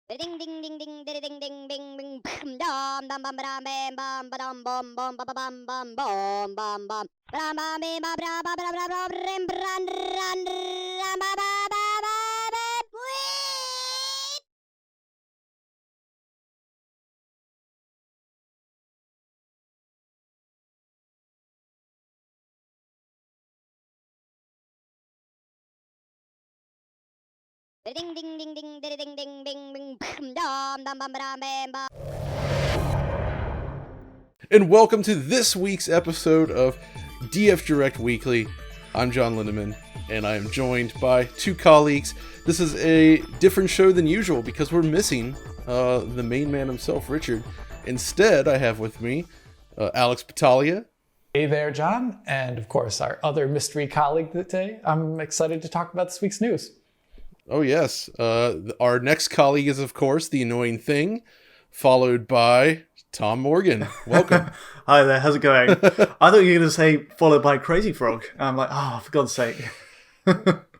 Ding ding ding ding ding ding ding ding ding dum dum bum bum bam bam bum bum bum bum bum bum bum bum bam bam bam bam bam bam bam bam rim bran ran ram ba ba ba ba ba wee. Ding ding ding ding ding ding ding ding ding dum dum bum bam bam. And welcome to this week's episode of DF Direct Weekly. I'm John Lindemann, and I am joined by two colleagues. This is a different show than usual because we're missing the main man himself, Richard. Instead, I have with me Alex Battaglia. Hey there, John, and of course our other mystery colleague today. I'm excited to talk about this week's news. Oh yes, our next colleague is of course the Annoying Thing, followed by Tom Morgan. Welcome. Hi there, how's it going? I thought you were going to say followed by Crazy Frog. I'm like, oh, for God's sake.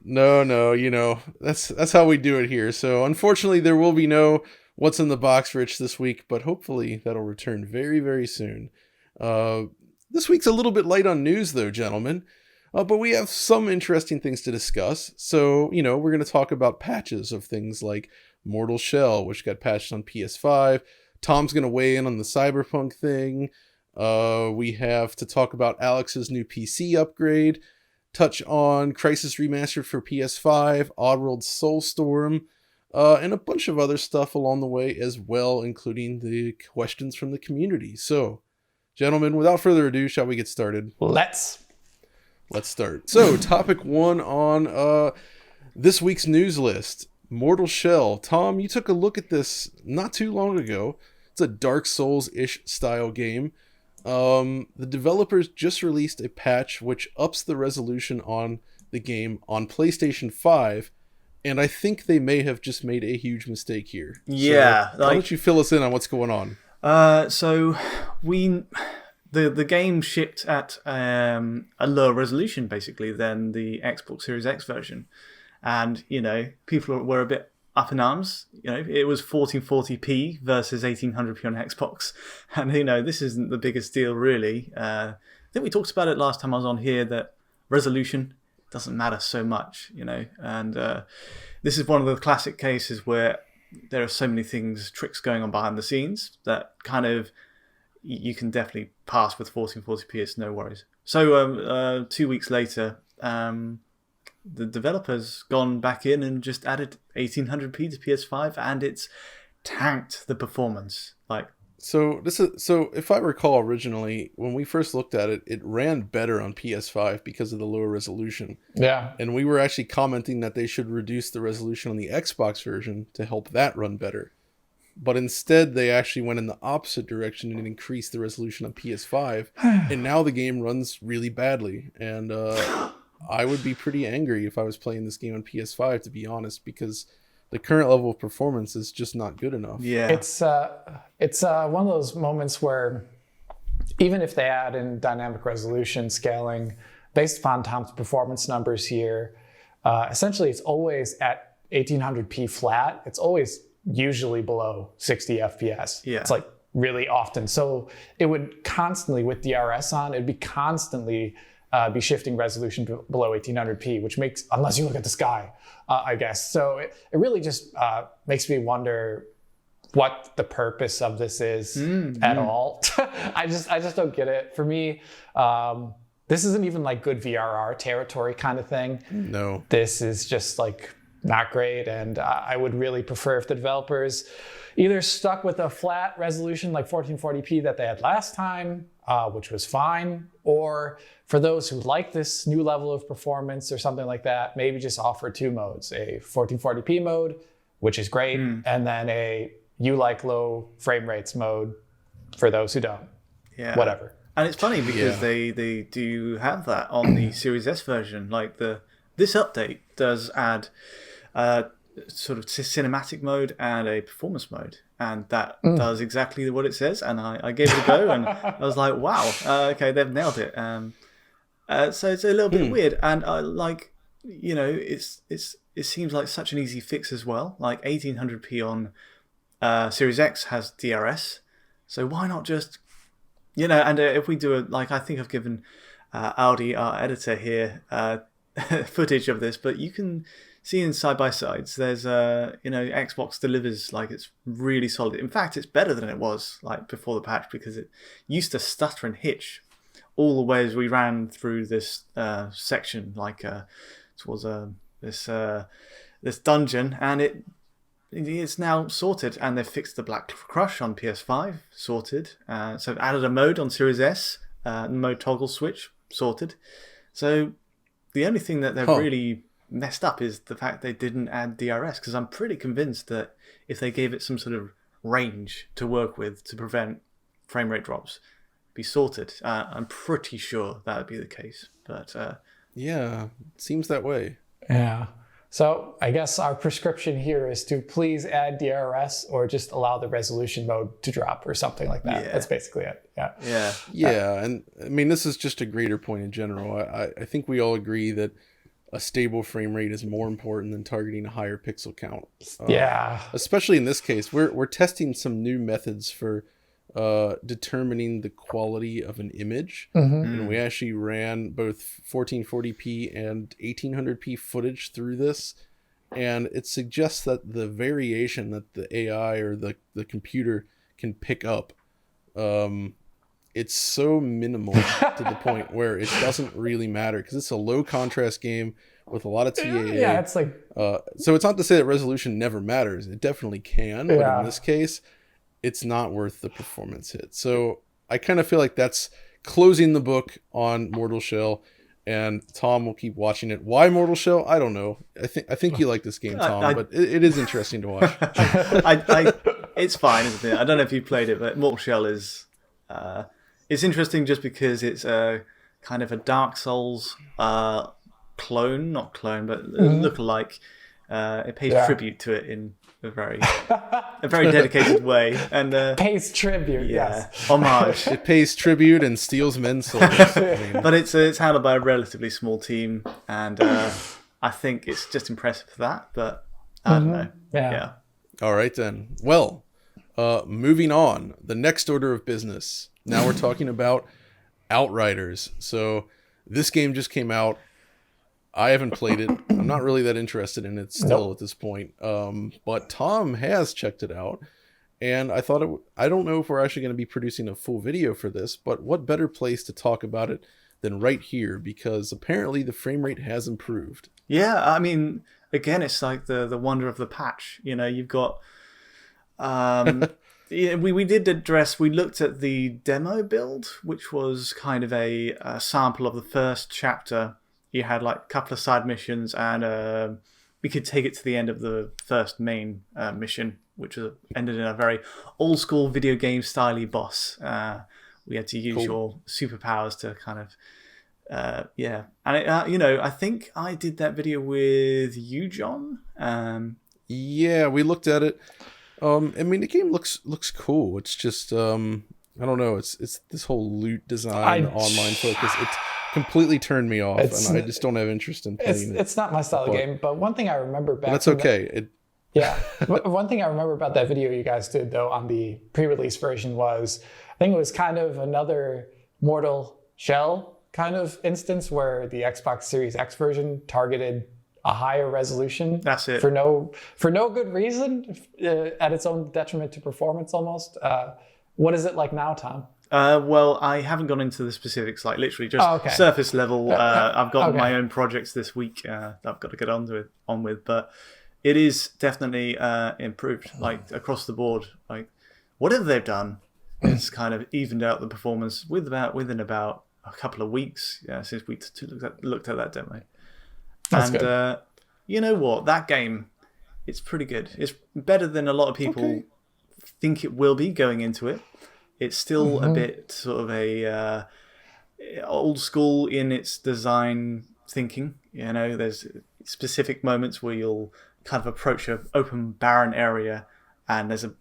No, you know, that's how we do it here. So unfortunately, there will be no What's in the Box, Rich, this week, but hopefully that'll return very, very soon. This week's a little bit light on news, though, gentlemen, but we have some interesting things to discuss. So, you know, we're going to talk about patches of things like Mortal Shell, which got patched on PS5. Tom's going to weigh in on the Cyberpunk thing. We have to talk about Alex's new PC upgrade, touch on Crysis Remastered for PS5, Oddworld Soulstorm, and a bunch of other stuff along the way as well, including the questions from the community. So, gentlemen, without further ado, shall we get started? Let's start. So, topic one on this week's news list. Mortal Shell. Tom, you took a look at this not too long ago. It's a Dark Souls-ish style game. The developers just released a patch which ups the resolution on the game on PlayStation 5, and I think they may have just made a huge mistake here. Yeah. So, why don't you fill us in on what's going on? So the game shipped at a lower resolution, basically, than the Xbox Series X version. And, you know, people were a bit up in arms. You know, it was 1440p versus 1800p on Xbox. And, you know, this isn't the biggest deal, really. I think we talked about it last time I was on here, that resolution doesn't matter so much, you know. And this is one of the classic cases where there are so many things, tricks going on behind the scenes that kind of you can definitely pass with 1440p. It's no worries. So 2 weeks later, the developers gone back in and just added 1800p to PS5, and it's tanked the performance. So if I recall originally, when we first looked at it, it ran better on PS5 because of the lower resolution. Yeah. And we were actually commenting that they should reduce the resolution on the Xbox version to help that run better. But instead, they actually went in the opposite direction and increased the resolution on PS5. And now the game runs really badly. And I would be pretty angry if I was playing this game on PS5, to be honest, because the current level of performance is just not good enough. Yeah. It's one of those moments where even if they add in dynamic resolution scaling, based upon Tom's performance numbers here, essentially it's always at 1800p flat. It's always usually below 60 FPS. Yeah. It's like really often. So it would constantly, with DRS on, it'd be constantly be shifting resolution below 1800p, which makes, unless you look at the sky, I guess. So it really just makes me wonder what the purpose of this is at all. I just don't get it. For me, this isn't even like good VRR territory kind of thing. No. This is just like not great, and I would really prefer if the developers either stuck with a flat resolution like 1440p that they had last time, which was fine, or for those who like this new level of performance or something like that, maybe just offer two modes, a 1440p mode, which is great, and then a you like low frame rates mode for those who don't. Yeah. Whatever. And it's funny because they do have that on the Series S version. Like this update does add sort of cinematic mode and a performance mode, and that does exactly what it says. And I gave it a go, and I was like, wow, okay, they've nailed it. So it's a little bit weird, and you know, it seems like such an easy fix as well. Like 1800p on Series X has DRS, so why not just, and if we do I think I've given Audi, our editor here, footage of this, but you can see in side-by-sides, there's, Xbox delivers, it's really solid. In fact, it's better than it was, before the patch, because it used to stutter and hitch all the way as we ran through this section, towards this dungeon, and it's now sorted, and they've fixed the Black Crush on PS5, sorted. So they've added a mode on Series S, mode toggle switch, sorted. So the only thing that they've really messed up is the fact they didn't add DRS, because I'm pretty convinced that if they gave it some sort of range to work with to prevent frame rate drops, be sorted. I'm pretty sure that would be the case. But yeah, it seems that way. Yeah. So I guess our prescription here is to please add DRS or just allow the resolution mode to drop or something like that. Yeah. That's basically it. Yeah. Yeah. And I mean, this is just a greater point in general. I think we all agree that a stable frame rate is more important than targeting a higher pixel count. Especially in this case, we're testing some new methods for determining the quality of an image. And we actually ran both 1440p and 1800p footage through this, and it suggests that the variation that the AI or the computer can pick up, it's so minimal to the point where it doesn't really matter, because it's a low contrast game with a lot of TAA. Yeah, it's like so it's not to say that resolution never matters. It definitely can, but in this case it's not worth the performance hit. So I kind of feel like that's closing the book on Mortal Shell, and Tom will keep watching it. Why Mortal Shell? I don't know. I think you like this game, Tom, but it is interesting to watch. It's fine, isn't it? I don't know if you played it, but Mortal Shell is it's interesting just because it's a kind of a Dark Souls clone, not clone, but look-alike. It pays tribute to it in a very dedicated way, and pays tribute. Yes, homage. It pays tribute and steals men's souls. But it's handled by a relatively small team, and I think it's just impressive for that. But I don't know. Yeah. All right then. Well, moving on. The next order of business. Now we're talking about Outriders. So this game just came out. I haven't played it. I'm not really that interested in it still at this point. But Tom has checked it out, and I thought I don't know if we're actually going to be producing a full video for this, but what better place to talk about it than right here, because apparently the frame rate has improved. Yeah, I mean, again, it's like the wonder of the patch. You've got we did address, we looked at the demo build, which was kind of a sample of the first chapter. You had a couple of side missions, and we could take it to the end of the first main mission, which ended in a very old school video game styley boss. We had to use your superpowers to kind of, And I think I did that video with you, John. Yeah, we looked at it. I mean, the game looks cool. It's just I don't know. It's this whole loot design, online focus. It completely turned me off, and I just don't have interest in playing it. It's not my style of game, but one thing I remember back. That's okay. One thing I remember about that video you guys did though on the pre-release version was, I think it was kind of another Mortal Shell kind of instance where the Xbox Series X version targeted a higher resolution. That's it. For no good reason, at its own detriment to performance almost. What is it like now, Tom? Well, I haven't gone into the specifics, literally just surface level. I've got my own projects this week that I've got to get on with, but it is definitely improved, across the board. Whatever they've done, it's kind of evened out the performance within about a couple of weeks since we looked at that demo. That's and good. You know what? That game, it's pretty good. It's better than a lot of people think it will be going into it. It's still a bit sort of a old school in its design thinking. There's specific moments where you'll kind of approach an open barren area, and there's a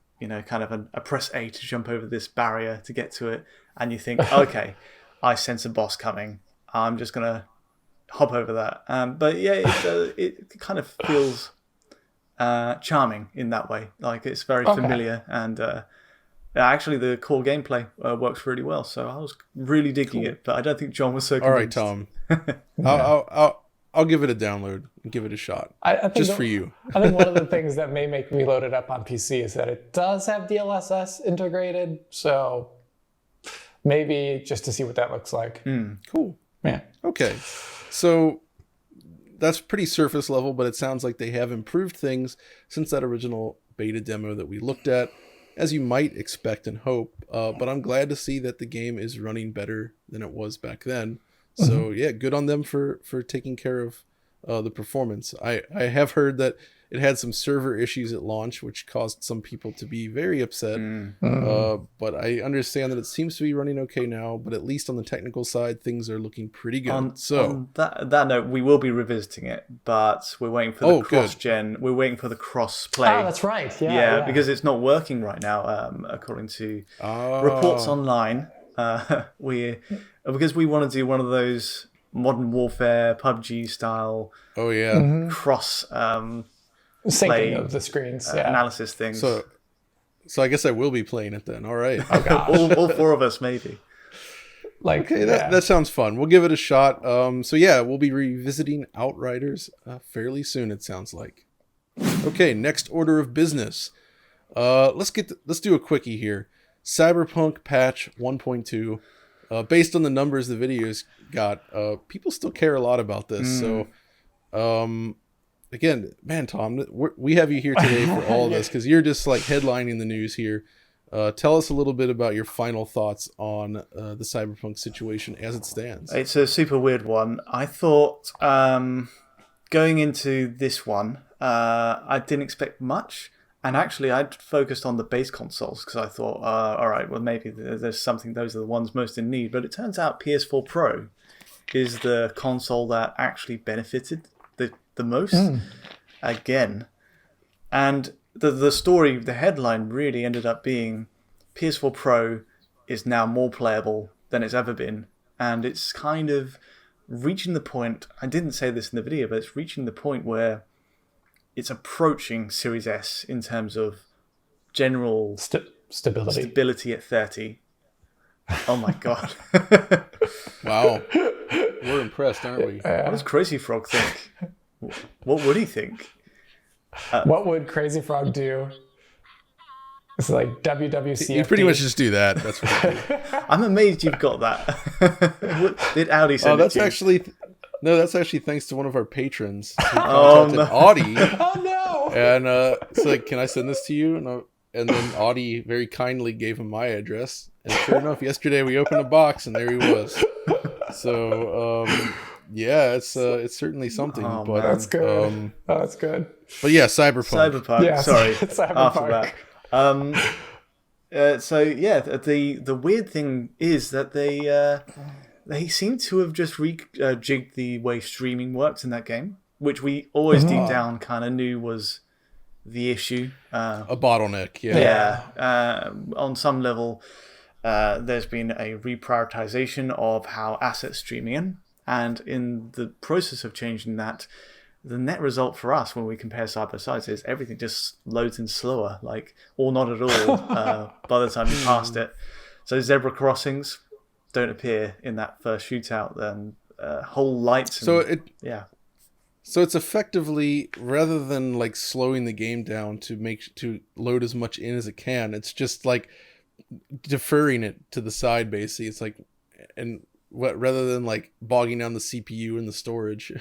press A to jump over this barrier to get to it, and you think, okay, I sense a boss coming. I'm just gonna hop over that. But yeah, it kind of feels charming in that way. Like it's very familiar, and actually the core gameplay works really well. So I was really digging it, but I don't think John was so convinced. All right, Tom. I'll give it a download and give it a shot. I think just for you. I think one of the things that may make me load it up on PC is that it does have DLSS integrated. So maybe just to see what that looks like. Cool. Yeah. Okay. So that's pretty surface level, but it sounds like they have improved things since that original beta demo that we looked at, as you might expect and hope. But I'm glad to see that the game is running better than it was back then. So yeah, good on them for taking care of the performance. I have heard that it had some server issues at launch, which caused some people to be very upset. But I understand that it seems to be running okay now. But at least on the technical side, things are looking pretty good. On that note, we will be revisiting it, but we're waiting for the cross-gen. We're waiting for the cross-play. Oh, that's right. Yeah, because it's not working right now, according to reports online. Because we want to do one of those Modern Warfare, PUBG style. Oh yeah. Cross syncing of the screens, analysis things. So I guess I will be playing it then. All right. Oh, gosh. all four of us maybe. That sounds fun. We'll give it a shot. So yeah, we'll be revisiting Outriders fairly soon, it sounds like. Okay, next order of business. Let's do a quickie here. Cyberpunk patch 1.2. Based on the numbers the videos got, people still care a lot about this. So, again, man, Tom, we have you here today for all of this because you're just like headlining the news here. Tell us a little bit about your final thoughts on the Cyberpunk situation as it stands. It's a super weird one. I thought going into this one, I didn't expect much. And actually, I'd focused on the base consoles because I thought, all right, well, maybe there's something, those are the ones most in need. But it turns out PS4 Pro is the console that actually benefited the most again. And the story, the headline really ended up being PS4 Pro is now more playable than it's ever been. And it's kind of reaching the point, I didn't say this in the video, but it's reaching the point where it's approaching Series S in terms of general stability at 30. Oh my god. Wow. We're impressed, aren't we? What does Crazy Frog think? What would he think? What would Crazy Frog do? It's like WWCFD. You pretty much just do that. That's what I do. I'm amazed you've got that. Did Audi send it to you? No, that's actually thanks to one of our patrons. Audi. Oh no! And it's like, can I send this to you? And then Audi very kindly gave him my address. And sure enough, yesterday we opened a box and there he was. So yeah, it's certainly something. But that's good. That's good. But yeah, Cyberpunk. Yeah, sorry. Cyberpunk. After that. So yeah, the weird thing is that they seem to have just rejigged the way streaming works in that game, which we always deep down kind of knew was the issue. A bottleneck, On some level, there's been a reprioritization of how assets stream in, and in the process of changing that, the net result for us when we compare side by side is everything just loads in slower, or not at all by the time you passed it. So zebra crossings don't appear in that first shootout, then whole lights. So it's effectively, rather than slowing the game down to load as much in as it can, it's just deferring it to the side basically. It's rather than bogging down the CPU and the storage.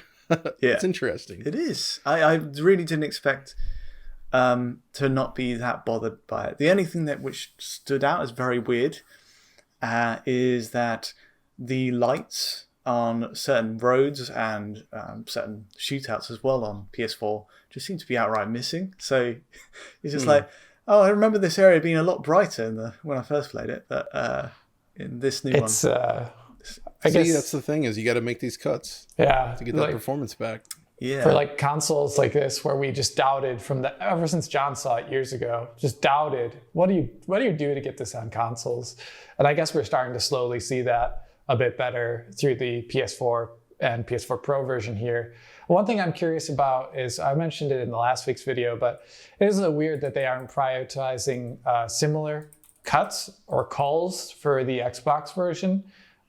It's interesting. It is. I really didn't expect to not be that bothered by it. The only thing which stood out as very weird is that the lights on certain roads and certain shootouts as well on PS4 just seem to be outright missing. So it's just I remember this area being a lot brighter when I first played it, but in this new one. I guess that's the thing is you got to make these cuts to get that performance back. Yeah. For consoles like this where we just doubted ever since John saw it years ago, just doubted, what do you do to get this on consoles? And I guess we're starting to slowly see that a bit better through the PS4 and PS4 Pro version here. One thing I'm curious about is, I mentioned it in the last week's video, but it is weird that they aren't prioritizing similar cuts or calls for the Xbox version.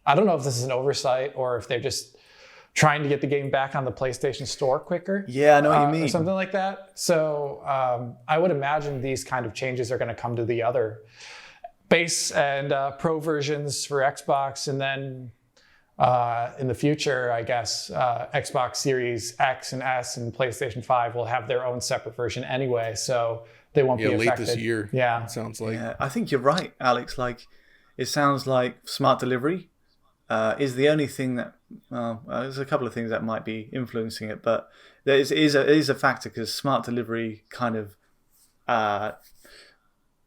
I don't know if this is an oversight or if they're just trying to get the game back on the PlayStation Store quicker. Yeah, I know what you mean. Or something like that. So I would imagine these kind of changes are going to come to the other base and Pro versions for Xbox, and then in the future, I guess, Xbox Series X and S and PlayStation 5 will have their own separate version anyway, so they won't be affected. Late this year, yeah. it sounds like. Yeah, I think you're right, Alex. Like, it sounds like smart delivery is the only thing that, there's a couple of things that might be influencing it, but there is a factor, because smart delivery kind of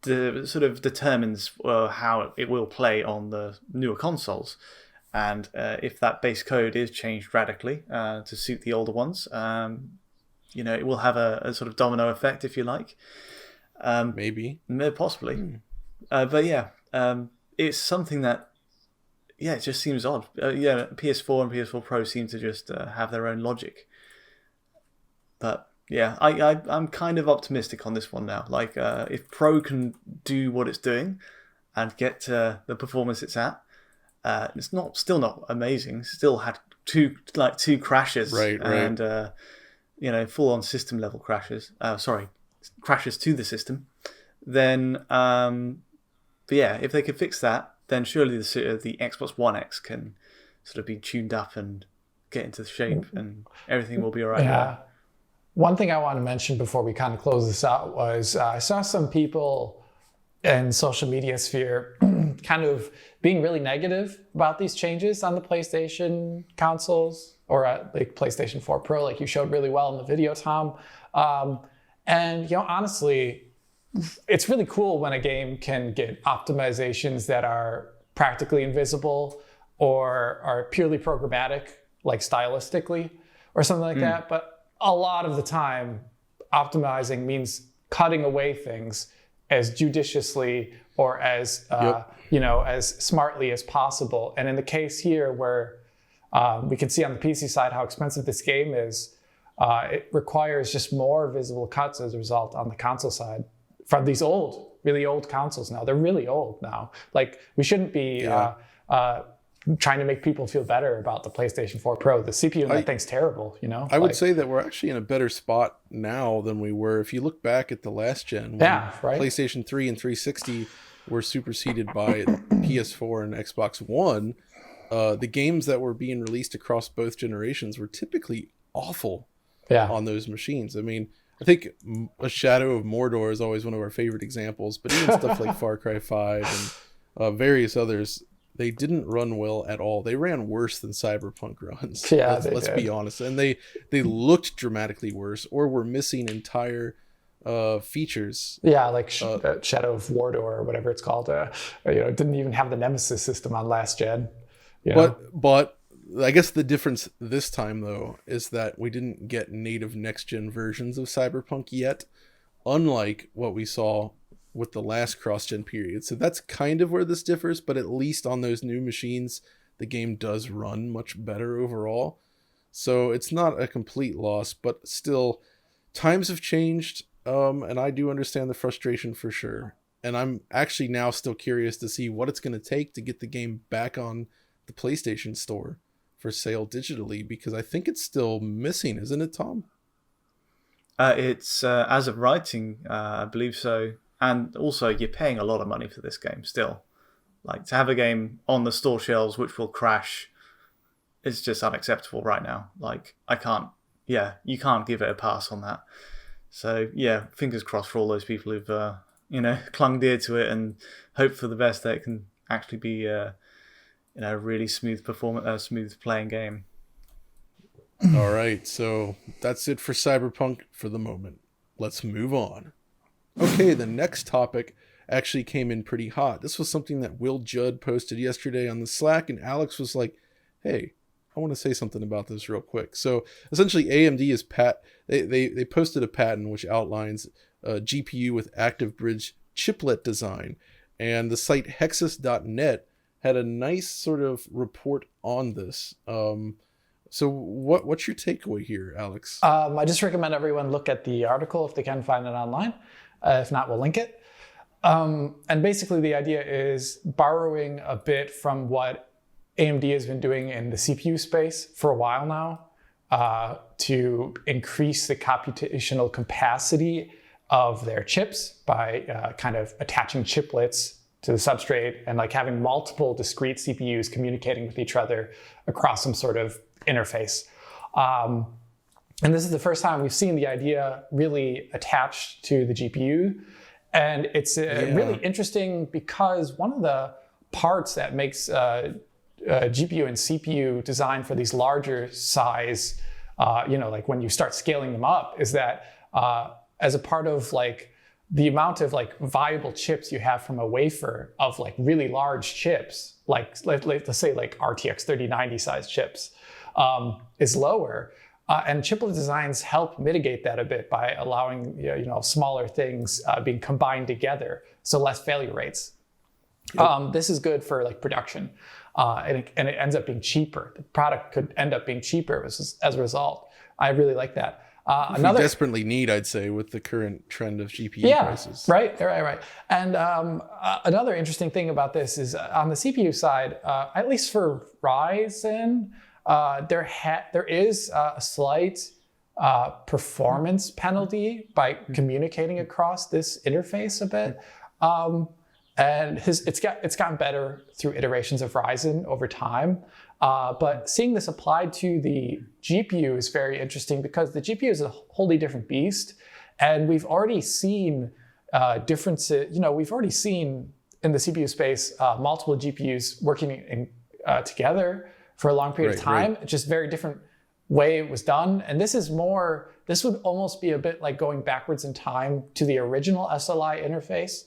sort of determines how it will play on the newer consoles. And if that base code is changed radically to suit the older ones, it will have a sort of domino effect, if you like. Maybe. Possibly. But yeah, it's something that, it just seems odd. PS4 and PS4 Pro seem to just have their own logic. But yeah, I'm kind of optimistic on this one now. Like, if Pro can do what it's doing and get to the performance it's at, it's still not amazing. Still had two crashes, right. And full on system level crashes. Crashes to the system. Then, but yeah, if they could fix that, then surely the Xbox One X can sort of be tuned up and get into shape, and everything will be all right. Yeah. One thing I want to mention before we kind of close this out was I saw some people in social media sphere kind of being really negative about these changes on the PlayStation consoles, or like PlayStation 4 Pro, like you showed really well in the video, Tom. And honestly, it's really cool when a game can get optimizations that are practically invisible or are purely programmatic, like stylistically or something like that. But a lot of the time, optimizing means cutting away things as judiciously or as as smartly as possible. And in the case here, where we can see on the PC side how expensive this game is, it requires just more visible cuts as a result on the console side from these really old consoles now. They're really old now. Like, we shouldn't be trying to make people feel better about the PlayStation 4 Pro. The CPU in that thing's terrible, I would say that we're actually in a better spot now than we were. If you look back at the last gen, when PlayStation 3 and 360 were superseded by PS4 and Xbox One, the games that were being released across both generations were typically awful on those machines. I mean, I think A Shadow of Mordor is always one of our favorite examples, but even stuff like Far Cry 5 and various others, they didn't run well at all. They ran worse than Cyberpunk runs. Yeah, let's be honest. And they looked dramatically worse, or were missing entire features. Yeah, like Shadow of Mordor or whatever it's called. It didn't even have the Nemesis system on last gen. But I guess the difference this time, though, is that we didn't get native next-gen versions of Cyberpunk yet, unlike what we saw with the last cross-gen period. So that's kind of where this differs, but at least on those new machines, the game does run much better overall. So it's not a complete loss, but still, times have changed, and I do understand the frustration for sure. And I'm actually now still curious to see what it's going to take to get the game back on the PlayStation Store for sale digitally, because I think it's still missing, isn't it, Tom? It's as of writing, I believe so. And also, you're paying a lot of money for this game still. Like, to have a game on the store shelves which will crash is just unacceptable right now. Like, you can't give it a pass on that. So yeah, fingers crossed for all those people who've clung dear to it, and hope for the best that it can actually be a really smooth smooth playing game. All right, so that's it for Cyberpunk for the moment. Let's move on. Okay, the next topic actually came in pretty hot. This was something that Will Judd posted yesterday on the Slack, and Alex was like, hey, I want to say something about this real quick. So essentially, AMD is they posted a patent which outlines a GPU with active bridge chiplet design, and the site hexus.net had a nice sort of report on this. So what's your takeaway here, Alex? I just recommend everyone look at the article if they can find it online. If not, we'll link it. And basically the idea is borrowing a bit from what AMD has been doing in the CPU space for a while now to increase the computational capacity of their chips by kind of attaching chiplets to the substrate and like having multiple discrete CPUs communicating with each other across some sort of interface. And this is the first time we've seen the idea really attached to the GPU. And it's really interesting because one of the parts that makes GPU and CPU design for these larger size, like when you start scaling them up, is that as a part of like the amount of like viable chips you have from a wafer of like really large chips, like let's say like RTX 3090 size chips, is lower. And chiplet designs help mitigate that a bit by allowing smaller things being combined together, so less failure rates. Yep. This is good for like production, and it ends up being cheaper. The product could end up being cheaper as a result. I really like that. We desperately need, I'd say, with the current trend of GPU prices. Right. And another interesting thing about this is on the CPU side, at least for Ryzen, there is a slight performance penalty by communicating across this interface a bit. And it's gotten better through iterations of Ryzen over time. But seeing this applied to the GPU is very interesting because the GPU is a wholly different beast. And we've already seen differences. We've already seen in the CPU space multiple GPUs working together for a long period of time. Right. It's just very different way it was done. And this would almost be a bit like going backwards in time to the original SLI interface.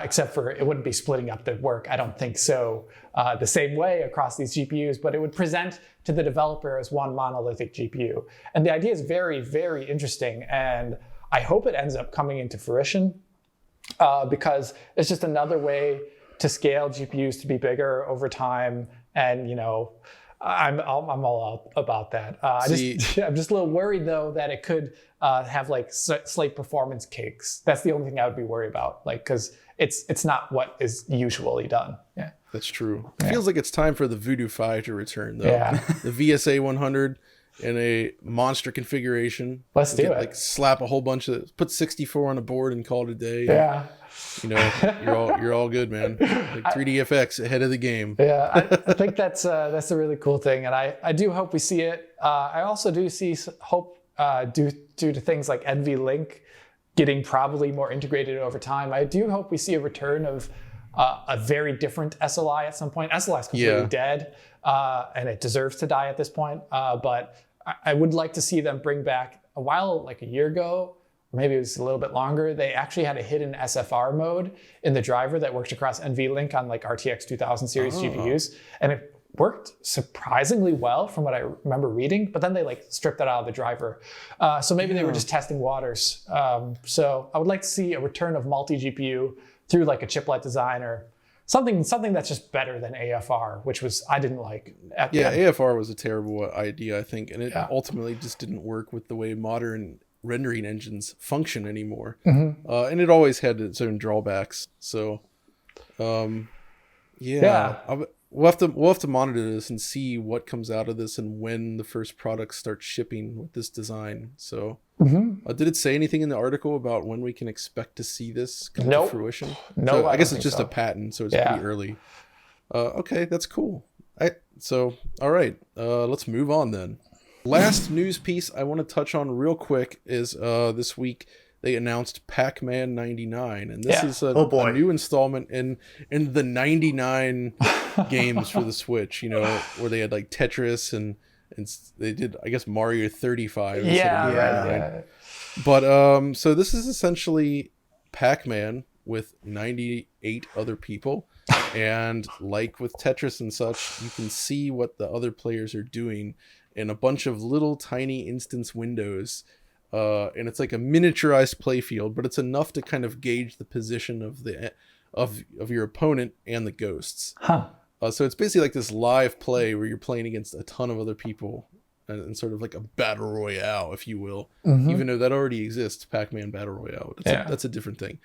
Except for it wouldn't be splitting up the work, I don't think so, the same way across these GPUs, but it would present to the developer as one monolithic GPU. And the idea is very, very interesting. And I hope it ends up coming into fruition because it's just another way to scale GPUs to be bigger over time. And, I'm all about that. I'm just a little worried though that it could have like slight performance cakes. That's the only thing I would be worried about, because it's not what is usually done. Yeah, that's true. It feels like it's time for the Voodoo 5 to return though. Yeah, the VSA 100 in a monster configuration. Let's do it. Like slap a whole bunch of put 64 on a board and call it a day. Yeah. You're all good, man. Like 3DFX ahead of the game. Yeah, I think that's a really cool thing, and I do hope we see it. I also do see hope due to things like NVLink getting probably more integrated over time. I do hope we see a return of a very different SLI at some point. SLI is completely dead, and it deserves to die at this point. But I would like to see them bring back like a year ago. Maybe it was a little bit longer. They actually had a hidden SFR mode in the driver that worked across NVLink on like RTX 2000 series GPUs. And it worked surprisingly well from what I remember reading, but then they like stripped that out of the driver. So maybe they were just testing waters. So I would like to see a return of multi-GPU through like a chiplet design or something that's just better than AFR, which I didn't like. AFR was a terrible idea, I think. And it ultimately just didn't work with the way modern rendering engines function anymore. And it always had its own drawbacks. So we'll have to monitor this and see what comes out of this and when the first products start shipping with this design. So did it say anything in the article about when we can expect to see this come to fruition? No, so I guess it's just a patent, so it's pretty early. Okay, that's cool. All right, let's move on then. Last news piece I want to touch on real quick is this week they announced Pac-Man 99, and this is a new installment in the 99 games for the Switch. Where they had like Tetris and they did, I guess, Mario 35. But so this is essentially Pac-Man with 98 other people, and like with Tetris and such, you can see what the other players are doing in a bunch of little tiny instance windows, and it's like a miniaturized playfield, but it's enough to kind of gauge the position of your opponent and the ghosts. So it's basically like this live play where you're playing against a ton of other people and sort of like a battle royale, if you will, even though that already exists, Pac-Man Battle Royale. That's a different thing.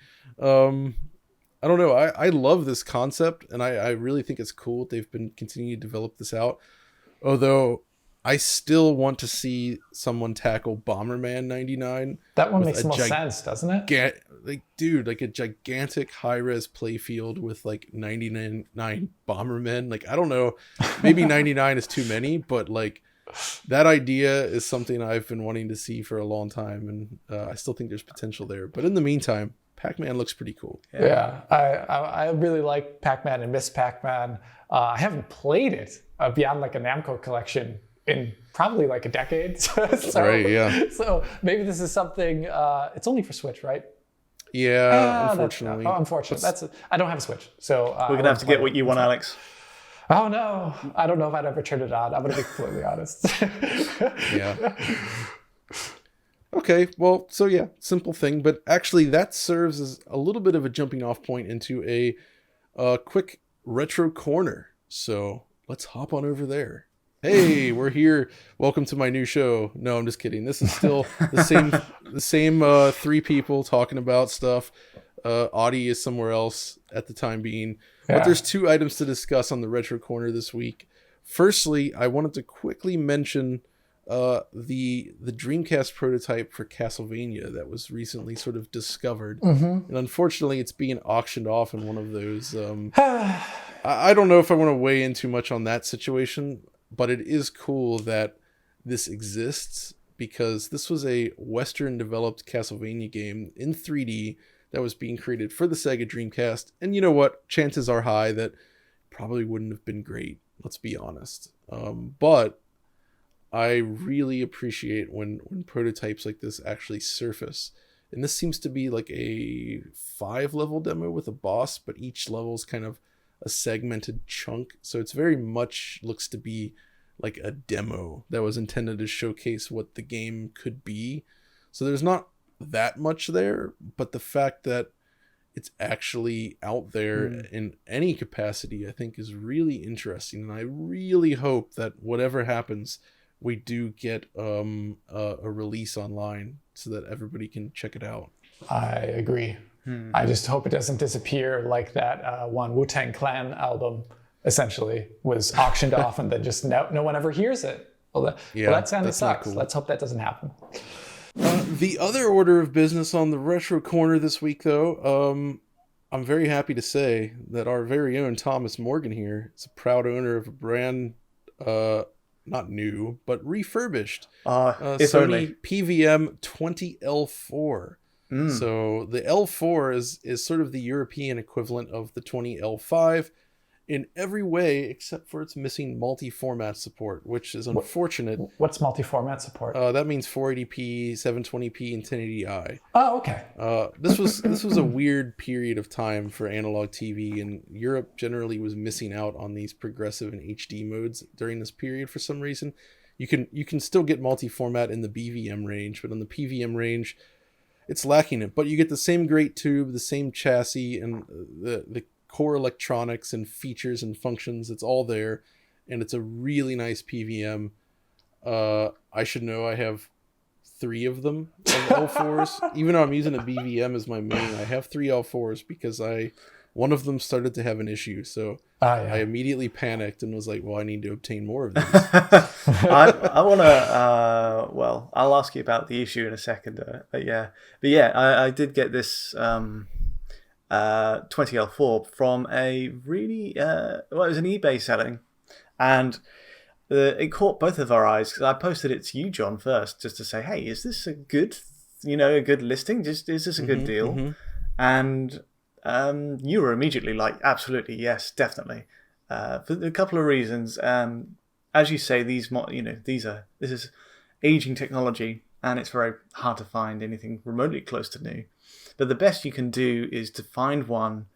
I don't know. I love this concept, and I really think it's cool they've been continuing to develop this out. Although I still want to see someone tackle Bomberman 99. That one makes more sense, doesn't it? Like a gigantic high-res playfield with like 99 Bombermen. Like, I don't know, maybe 99 is too many, but like that idea is something I've been wanting to see for a long time, and I still think there's potential there. But in the meantime, Pac-Man looks pretty cool. Yeah, I really like Pac-Man and miss Pac-Man. I haven't played it beyond like a Namco collection in probably like a decade. So maybe this is something. It's only for Switch, right? Yeah, unfortunately. Unfortunately. I don't have a Switch, so we're gonna have to get what you want, Alex. Oh no, I don't know if I'd ever turn it on. I'm gonna be completely honest. Yeah. Okay, well, so yeah, simple thing, but actually that serves as a little bit of a jumping off point into a quick retro corner. So let's hop on over there. Hey, we're here. Welcome to my new show. No, I'm just kidding. This is still the same three people talking about stuff. Audie is somewhere else at the time being. Yeah. But there's two items to discuss on the retro corner this week. Firstly, I wanted to quickly mention the Dreamcast prototype for Castlevania that was recently sort of discovered, and unfortunately it's being auctioned off in one of those I don't know if I want to weigh in too much on that situation, but it is cool that this exists, because this was a Western developed Castlevania game in 3D that was being created for the Sega Dreamcast, and you know what, chances are high that probably wouldn't have been great, let's be honest, but I really appreciate when prototypes like this actually surface. And this seems to be like a 5-level demo with a boss, but each level is kind of a segmented chunk. So it's very much looks to be like a demo that was intended to showcase what the game could be. So there's not that much there, but the fact that it's actually out there in any capacity, I think is really interesting. And I really hope that whatever happens, we do get a release online so that everybody can check it out. I agree. I just hope it doesn't disappear like that one Wu-Tang Clan album essentially was auctioned off and then just no one ever hears it. Well, that kind of sucks. Cool. Let's hope that doesn't happen. The other order of business on the retro corner this week, though, I'm very happy to say that our very own Thomas Morgan here is a proud owner of a brand not new, but refurbished Sony PVM 20L4. So the L4 is sort of the European equivalent of the 20L5 in every way except for its missing multi-format support, which is unfortunate. What's multi-format support? That means 480p, 720p, and 1080i. Oh, okay. This was a weird period of time for analog TV, and Europe generally was missing out on these progressive and HD modes during this period for some reason. You can still get multi-format in the BVM range, but on the PVM range, it's lacking it. But you get the same great tube, the same chassis, and the core electronics and features and functions. It's all there, and it's a really nice PVM. I should know I have 3 of them of L4s. Even though I'm using a BVM as my main, I have 3 L4s because one of them started to have an issue. So I immediately panicked and was like, well, I need to obtain more of these. I want to, I'll ask you about the issue in a second. I did get this 20L4 from a really, it was an eBay selling, and it caught both of our eyes because I posted it to you, John, first, just to say, hey, is this a good listing? Is this a good deal? And you were immediately like, absolutely, yes, definitely, for a couple of reasons. As you say, this is aging technology, and it's very hard to find anything remotely close to new. But the best you can do is to find one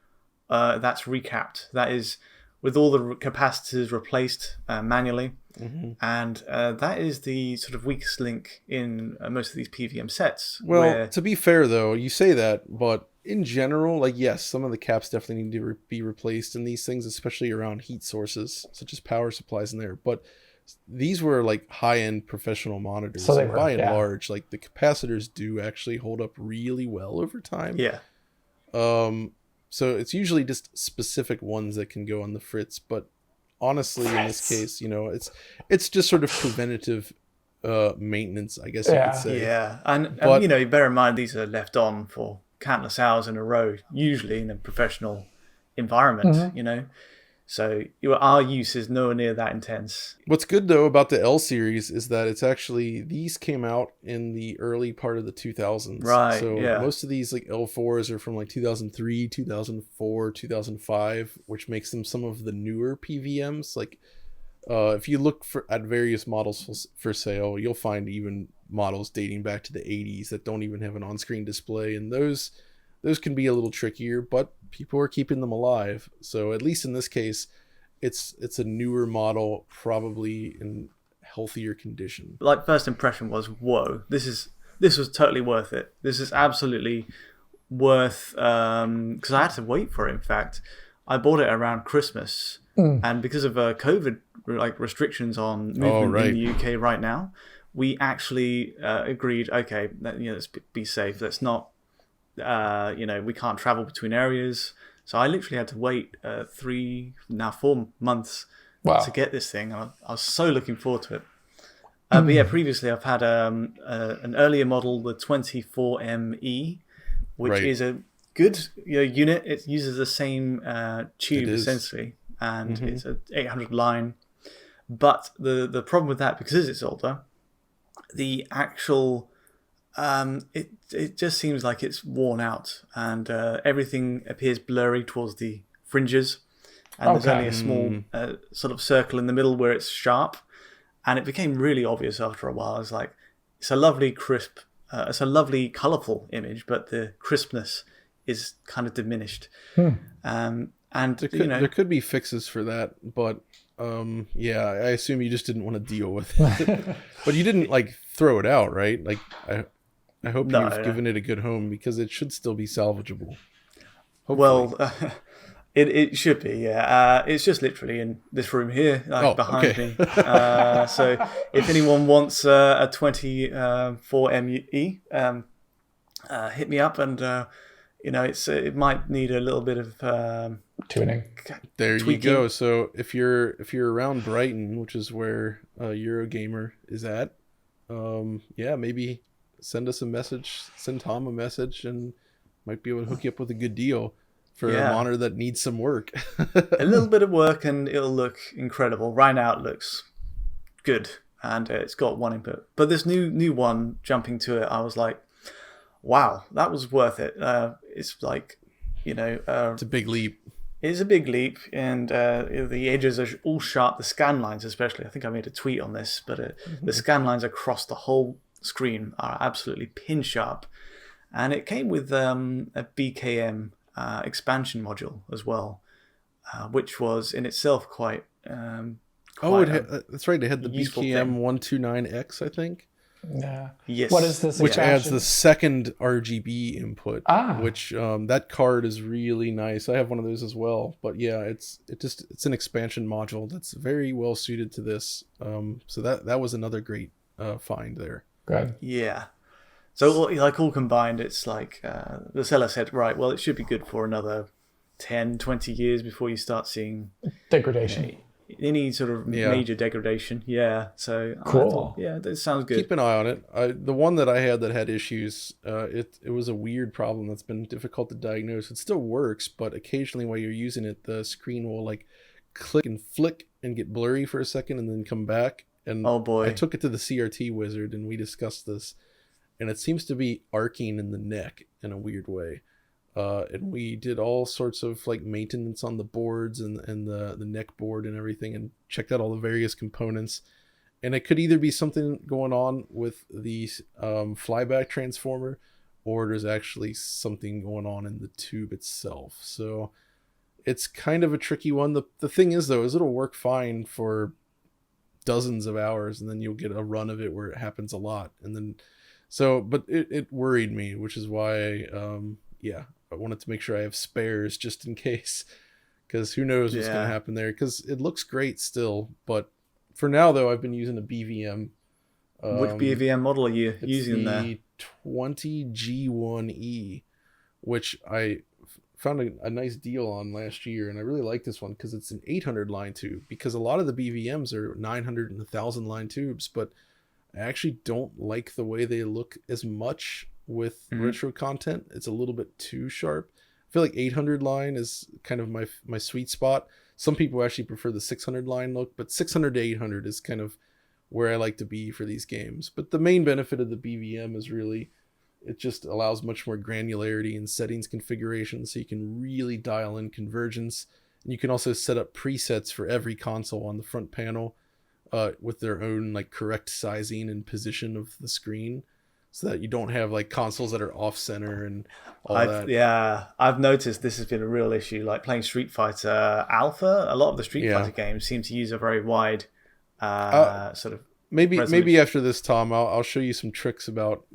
that's recapped. That is with all the capacitors replaced manually. Mm-hmm. And that is the sort of weakest link in most of these PVM sets. Well, to be fair though, you say that, but in general, like yes, some of the caps definitely need to be replaced in these things, especially around heat sources such as power supplies in there. But these were like high-end professional monitors, So they so were, by and yeah. large, like the capacitors do actually hold up really well over time. Yeah. So it's usually just specific ones that can go on the fritz, but honestly, in this case, you know, it's just sort of preventative maintenance, I guess you could say. Yeah, and But- you know, bear in mind these are left on for countless hours in a row, usually in a professional environment. You know, so our use is nowhere near that intense. What's good though about the L series is that it's actually, these came out in the early part of the 2000s. Right, So yeah. most of these like L4s are from like 2003, 2004, 2005, which makes them some of the newer PVMs. Like if you look at various models for sale, you'll find even models dating back to the 80s that don't even have an on-screen display, and those can be a little trickier, but people are keeping them alive. So at least in this case, it's a newer model, probably in healthier condition. Like first impression was, whoa, this was totally worth it. This is absolutely worth, because I had to wait for it. In fact, I bought it around Christmas, and because of COVID like restrictions on movement in the UK right now, we actually agreed, okay, let's be safe. Let's not, we can't travel between areas. So I literally had to wait 4 months to get this thing. I was so looking forward to it. But yeah, previously I've had an earlier model, the 24ME, which is a good unit. It uses the same tube essentially, and it's an 800 line. But the problem with that, because it's older, the actual it just seems like it's worn out, and everything appears blurry towards the fringes, and there's only a small sort of circle in the middle where it's sharp, and it became really obvious after a while. It's like, it's a lovely crisp, it's a lovely colourful image, but the crispness is kind of diminished. And there could be fixes for that, but yeah, I assume you just didn't want to deal with it. But you didn't like throw it out, right? Like I hope you've given it a good home, because it should still be salvageable. Hopefully. Well, it should be, yeah. It's just literally in this room here, behind me. So if anyone wants a 24ME, hit me up, and it might need a little bit of tuning. There tweaking. You go. So if you're around Brighton, which is where Eurogamer is at, maybe send us a message, send Tom a message, and might be able to hook you up with a good deal for a monitor that needs some work. A little bit of work and it'll look incredible. Right now it looks good, and it's got one input. But this new one, jumping to it, I was like, wow, that was worth it. It's like, it's a big leap. It's a big leap, and the edges are all sharp. The scan lines, especially, I think I made a tweet on this, but the scan lines across the whole screen are absolutely pin sharp. And it came with a BKM expansion module as well, which was in itself quite. That's right. It had the BKM 129X, I think. Yeah. Yes. What is this? Which adds the second RGB input. Which that card is really nice. I have one of those as well. But yeah, it's an expansion module that's very well suited to this. So that was another great find there. Good. Yeah. So like all combined, it's like the seller said, right, well, it should be good for another 10, 20 years before you start seeing degradation. Any sort of major degradation. Yeah. So cool. That sounds good. Keep an eye on it. The one that I had issues. It was a weird problem that's been difficult to diagnose. It still works, but occasionally while you're using it, the screen will like click and flick and get blurry for a second and then come back. And oh boy, I took it to the CRT wizard and we discussed this, and it seems to be arcing in the neck in a weird way. And we did all sorts of like maintenance on the boards and the neck board and everything, and checked out all the various components. And it could either be something going on with the flyback transformer, or there's actually something going on in the tube itself. So it's kind of a tricky one. The thing is, though, is it'll work fine for dozens of hours, and then you'll get a run of it where it happens a lot. And then, but it worried me, which is why, I wanted to make sure I have spares just in case, because who knows what's going to happen there, because it looks great still. But for now, though, I've been using a BVM. Which BVM model are you using there? The 20G1E, which I found a nice deal on last year, and I really like this one because it's an 800 line tube, because a lot of the BVMs are 900 and 1000 line tubes, but I actually don't like the way they look as much with retro content. It's a little bit too sharp. I feel like 800 line is kind of my sweet spot. Some people actually prefer the 600 line look, but 600 to 800 is kind of where I like to be for these games. But the main benefit of the BVM is really, it just allows much more granularity in settings configuration, so you can really dial in convergence. And you can also set up presets for every console on the front panel with their own like correct sizing and position of the screen, so that you don't have like consoles that are off center and all that. Yeah, I've noticed this has been a real issue. Like playing Street Fighter Alpha, a lot of the Street Fighter games seem to use a very wide sort of maybe after this, Tom, I'll show you some tricks about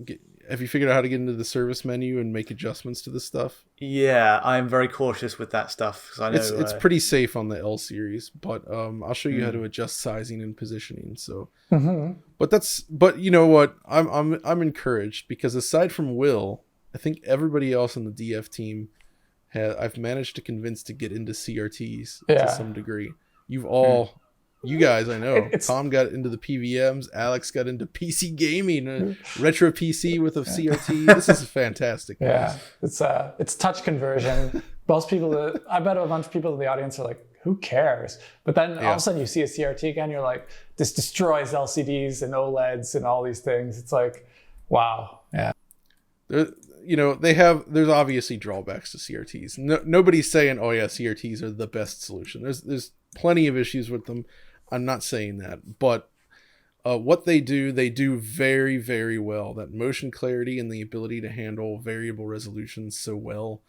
have you figured out how to get into the service menu and make adjustments to this stuff? Yeah, I'm very cautious with that stuff, because I know it's pretty safe on the L series, but I'll show you how to adjust sizing and positioning. So but you know what, I'm encouraged, because aside from Will, I think everybody else on the DF team I've managed to convince to get into CRTs to some degree. You guys, I know. Tom got into the PVMs. Alex got into PC gaming, retro PC with a CRT. This is fantastic. Yeah, it's touch conversion. Most people, I bet a bunch of people in the audience are like, who cares? But then all of a sudden you see a CRT again, you're like, this destroys LCDs and OLEDs and all these things. It's like, wow. Yeah. There's obviously drawbacks to CRTs. Nobody's saying, oh yeah, CRTs are the best solution. There's plenty of issues with them. I'm not saying that, but what they do very, very well. That motion clarity and the ability to handle variable resolutions so well.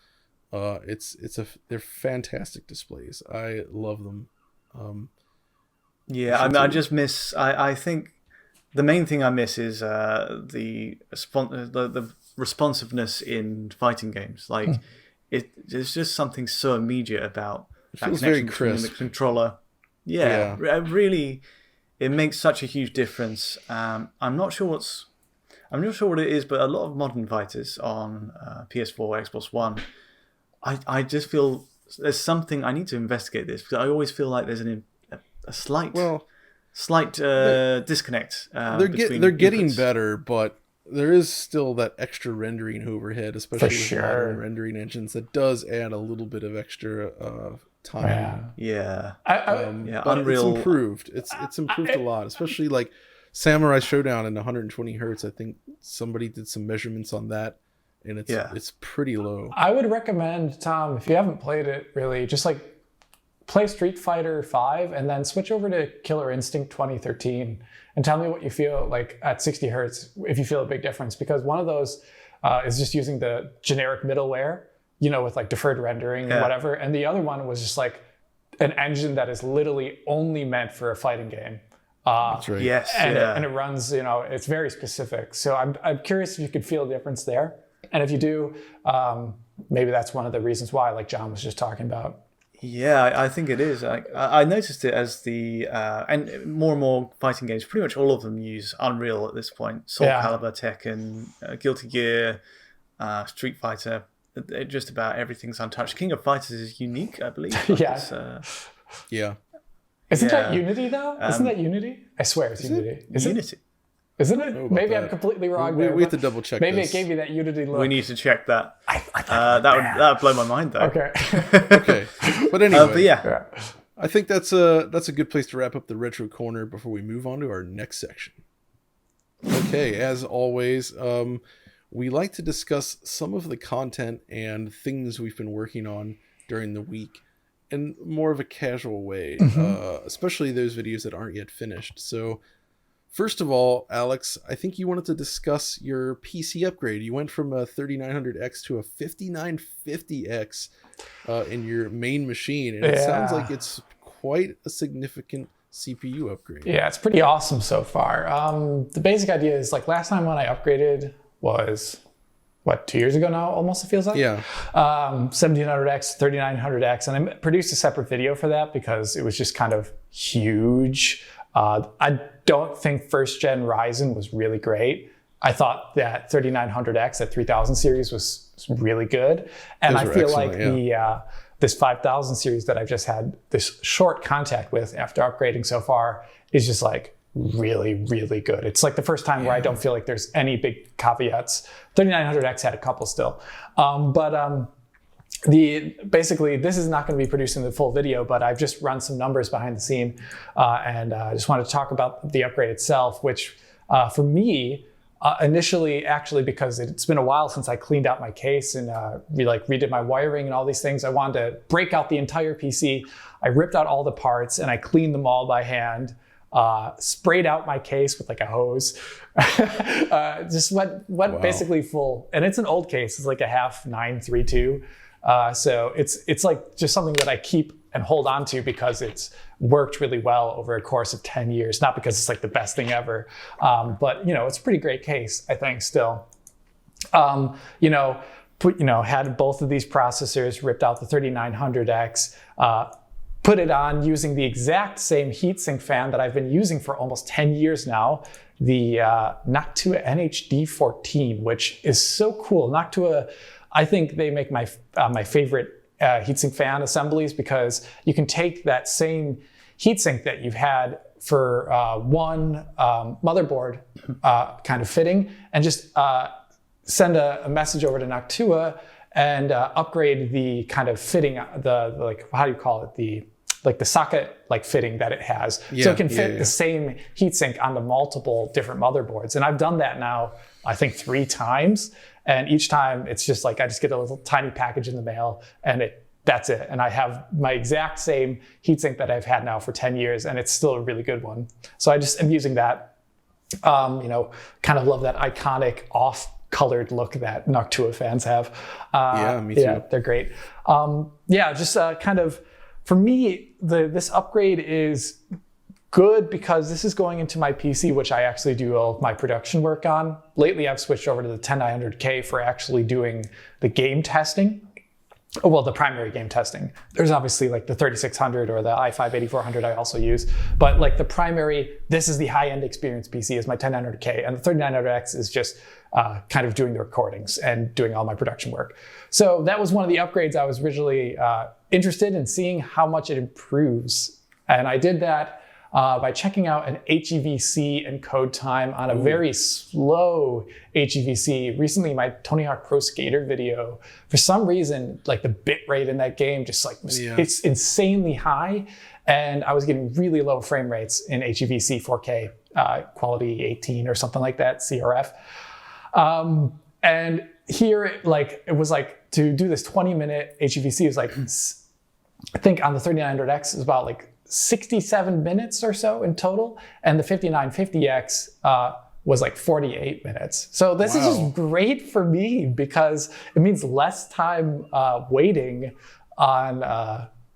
They're fantastic displays. I love them. I just miss. I think the main thing I miss is the responsiveness in fighting games. Like there's just something so immediate about that connection between the controller. Yeah, really, it makes such a huge difference. I'm not sure what it is, but a lot of modern fighters on PS4, Xbox One, I just feel there's something. I need to investigate this, because I always feel like there's a slight disconnect. They're getting better, but there is still that extra rendering overhead, especially with modern rendering engines, that does add a little bit of extra time. But Unreal, it's improved. It's improved a lot, especially like Samurai Showdown in 120 hertz. I think somebody did some measurements on that, and it's pretty low. I would recommend, Tom, if you haven't played it, really just like play Street Fighter 5 and then switch over to Killer Instinct 2013 and tell me what you feel like at 60 hertz, if you feel a big difference, because one of those is just using the generic middleware, with like deferred rendering and whatever. And the other one was just like an engine that is literally only meant for a fighting game. That's right. Yes. And it runs, it's very specific. So I'm curious if you could feel a difference there. And if you do, maybe that's one of the reasons why, like John was just talking about. Yeah, I think it is. I noticed it as and more fighting games, pretty much all of them use Unreal at this point. Soul Calibur, Tekken, Guilty Gear, Street Fighter. Just about everything's untouched. King of Fighters is unique, I believe. Yeah. Isn't that Unity, though? Isn't that Unity? I swear it's Unity. Unity. Isn't it? Maybe I'm completely wrong. We have to double check. Maybe it gave you that Unity look. We need to check that. That would blow my mind, though. Okay. Okay. But anyway. But yeah. I think that's a good place to wrap up the retro corner before we move on to our next section. Okay, as always, we like to discuss some of the content and things we've been working on during the week in more of a casual way, especially those videos that aren't yet finished. So first of all, Alex, I think you wanted to discuss your PC upgrade. You went from a 3900X to a 5950X in your main machine, and it sounds like it's quite a significant CPU upgrade. Yeah, it's pretty awesome so far. The basic idea is like last time when I upgraded was 2 years ago now, almost it feels like. Yeah. 1700X, 3900X, and I produced a separate video for that because it was just kind of huge. I don't think first gen Ryzen was really great. I thought that 3900X at 3000 series was really good. And I feel like this 5000 series that I've just had this short contact with after upgrading so far is just like really, really good. It's like the first time where I don't feel like there's any big caveats. 3900X had a couple still. Basically, this is not going to be produced in the full video, but I've just run some numbers behind the scene. And I just wanted to talk about the upgrade itself, which for me, initially, actually, because it's been a while since I cleaned out my case and redid my wiring and all these things, I wanted to break out the entire PC. I ripped out all the parts and I cleaned them all by hand, sprayed out my case with like a hose, just went basically full. And it's an old case. It's like a half 932. So it's like just something that I keep and hold on to because it's worked really well over a course of 10 years. Not because it's like the best thing ever, but it's a pretty great case, I think, still. Had both of these processors, ripped out the 3900X, put it on using the exact same heatsink fan that I've been using for almost 10 years now, the Noctua NHD14, which is so cool. Noctua, I think they make my favorite heatsink fan assemblies because you can take that same heatsink that you've had for one motherboard kind of fitting and just send a message over to Noctua and upgrade the kind of fitting, how do you call it? The socket fitting that it has. So it can fit the same heatsink onto multiple different motherboards. And I've done that now, I think 3 times. And each time it's just like, I just get a little tiny package in the mail and that's it. And I have my exact same heatsink that I've had now for 10 years and it's still a really good one. So I just am using that, kind of love that iconic off-colored look that Noctua fans have. Me too. Yeah, they're great. Kind of, for me, this upgrade is good because this is going into my PC, which I actually do all of my production work on. Lately, I've switched over to the 10900K for actually doing the game testing. Well, the primary game testing. There's obviously like the 3600 or the i5-8400 I also use, but like the primary, this is the high-end experience PC is my 10900K, and the 3900X is just kind of doing the recordings and doing all my production work. So that was one of the upgrades I was originally interested in seeing how much it improves. And I did that by checking out an HEVC encode time on a very slow HEVC. Recently, my Tony Hawk Pro Skater video, for some reason, like the bit rate in that game just it's insanely high. And I was getting really low frame rates in HEVC 4K, quality 18 or something like that, CRF. And here, it was like to do this 20-minute HEVC was like, I think on the 3900X is about 67 minutes or so in total, and the 5950X was 48 minutes. So this is just great for me because it means less time waiting on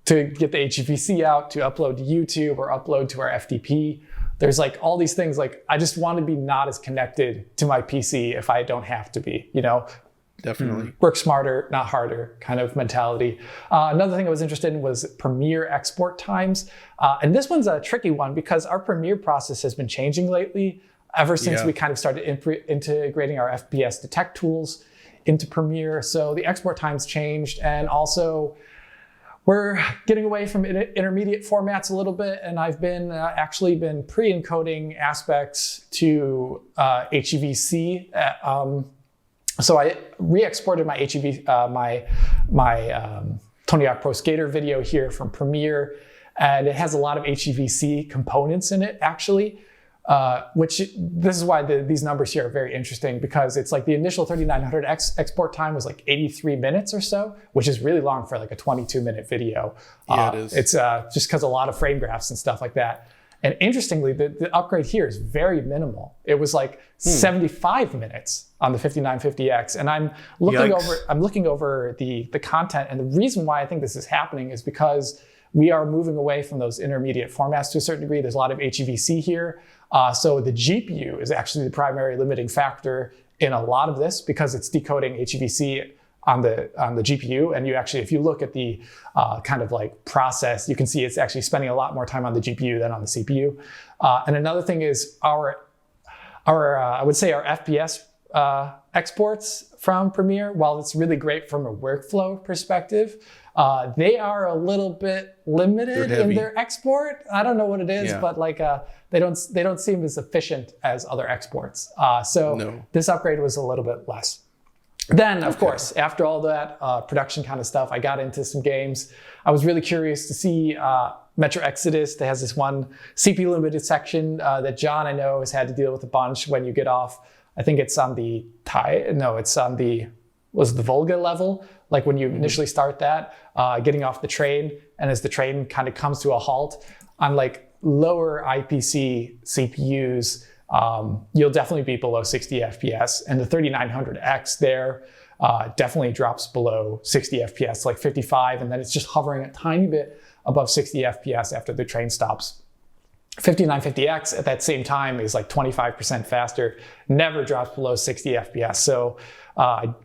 to get the HEVC out, to upload to YouTube or upload to our FTP. There's all these things, I just want to be not as connected to my PC if I don't have to be, Definitely. Work smarter, not harder kind of mentality. Another thing I was interested in was Premiere export times. And this one's a tricky one because our Premiere process has been changing lately ever since we kind of started integrating our FPS detect tools into Premiere. So the export times changed, and also we're getting away from intermediate formats a little bit, and I've been actually been pre-encoding aspects to HEVC. So I re-exported my Tony Hawk Pro Skater video here from Premiere, and it has a lot of HEVC components in it, actually, which this is why these numbers here are very interesting, because it's the initial 3900X export time was 83 minutes or so, which is really long for a 22-minute video. Yeah, it is. It's just because a lot of frame graphs and stuff like that. And interestingly, the upgrade here is very minimal. It was like 75 minutes on the 5950X. And I'm looking over the content. And the reason why I think this is happening is because we are moving away from those intermediate formats to a certain degree. There's a lot of HEVC here. So the GPU is actually the primary limiting factor in a lot of this because it's decoding HEVC on the GPU. And you actually, if you look at the kind of like process, you can see it's actually spending a lot more time on the GPU than on the CPU. And another thing is our I would say our FPS exports from Premiere, while it's really great from a workflow perspective, they are a little bit limited in their export. I don't know what it is, but like they don't seem as efficient as other exports. This upgrade was a little bit less. Then, of course, after all that production kind of stuff, I got into some games. I was really curious to see Metro Exodus. That has this one CPU limited section that John, I know, has had to deal with a bunch when you get off. I think it's on the Volga level. Like when you initially start that, getting off the train, and as the train kind of comes to a halt on like lower IPC CPUs, you'll definitely be below 60 FPS. And the 3900X there definitely drops below 60 FPS, like 55, and then it's just hovering a tiny bit above 60 FPS after the train stops. 5950X at that same time is like 25% faster, never drops below 60 FPS. So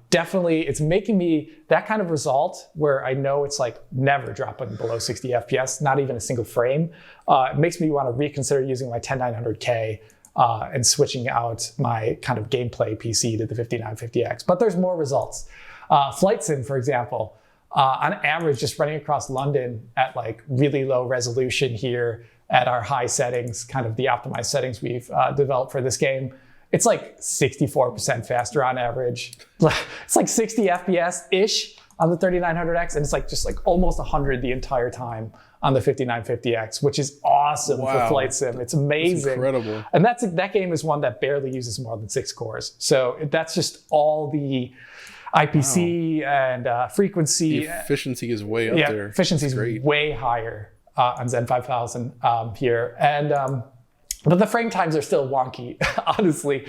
definitely, it's making me that kind of result where I know it's like never dropping below 60 FPS, not even a single frame. It makes me want to reconsider using my 10900K and switching out my kind of gameplay PC to the 5950X. But there's more results. Flight Sim, for example, on average, just running across London at like really low resolution here at our high settings, kind of the optimized settings we've developed for this game, it's like 64% faster on average. It's like 60 FPS-ish on the 3900X, and it's like just like almost 100 the entire time on the 5950X, which is awesome for Flight Sim. It's amazing. That's incredible. And that game is one that barely uses more than 6 cores. So that's just all the IPC and frequency. The efficiency is way up there. Efficiency is way higher on Zen 5000 here. And but the frame times are still wonky, honestly.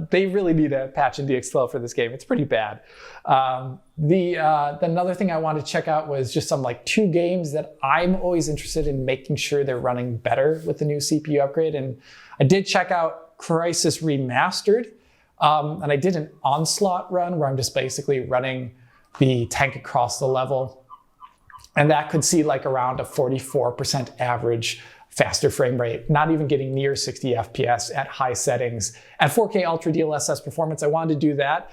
They really need a patch in DX12 for this game. It's pretty bad. Another thing I wanted to check out was just some like 2 games that I'm always interested in making sure they're running better with the new CPU upgrade. And I did check out Crysis Remastered. And I did an onslaught run where I'm just basically running the tank across the level. And that could see like around a 44% average faster frame rate, not even getting near 60 FPS at high settings. At 4K Ultra DLSS performance, I wanted to do that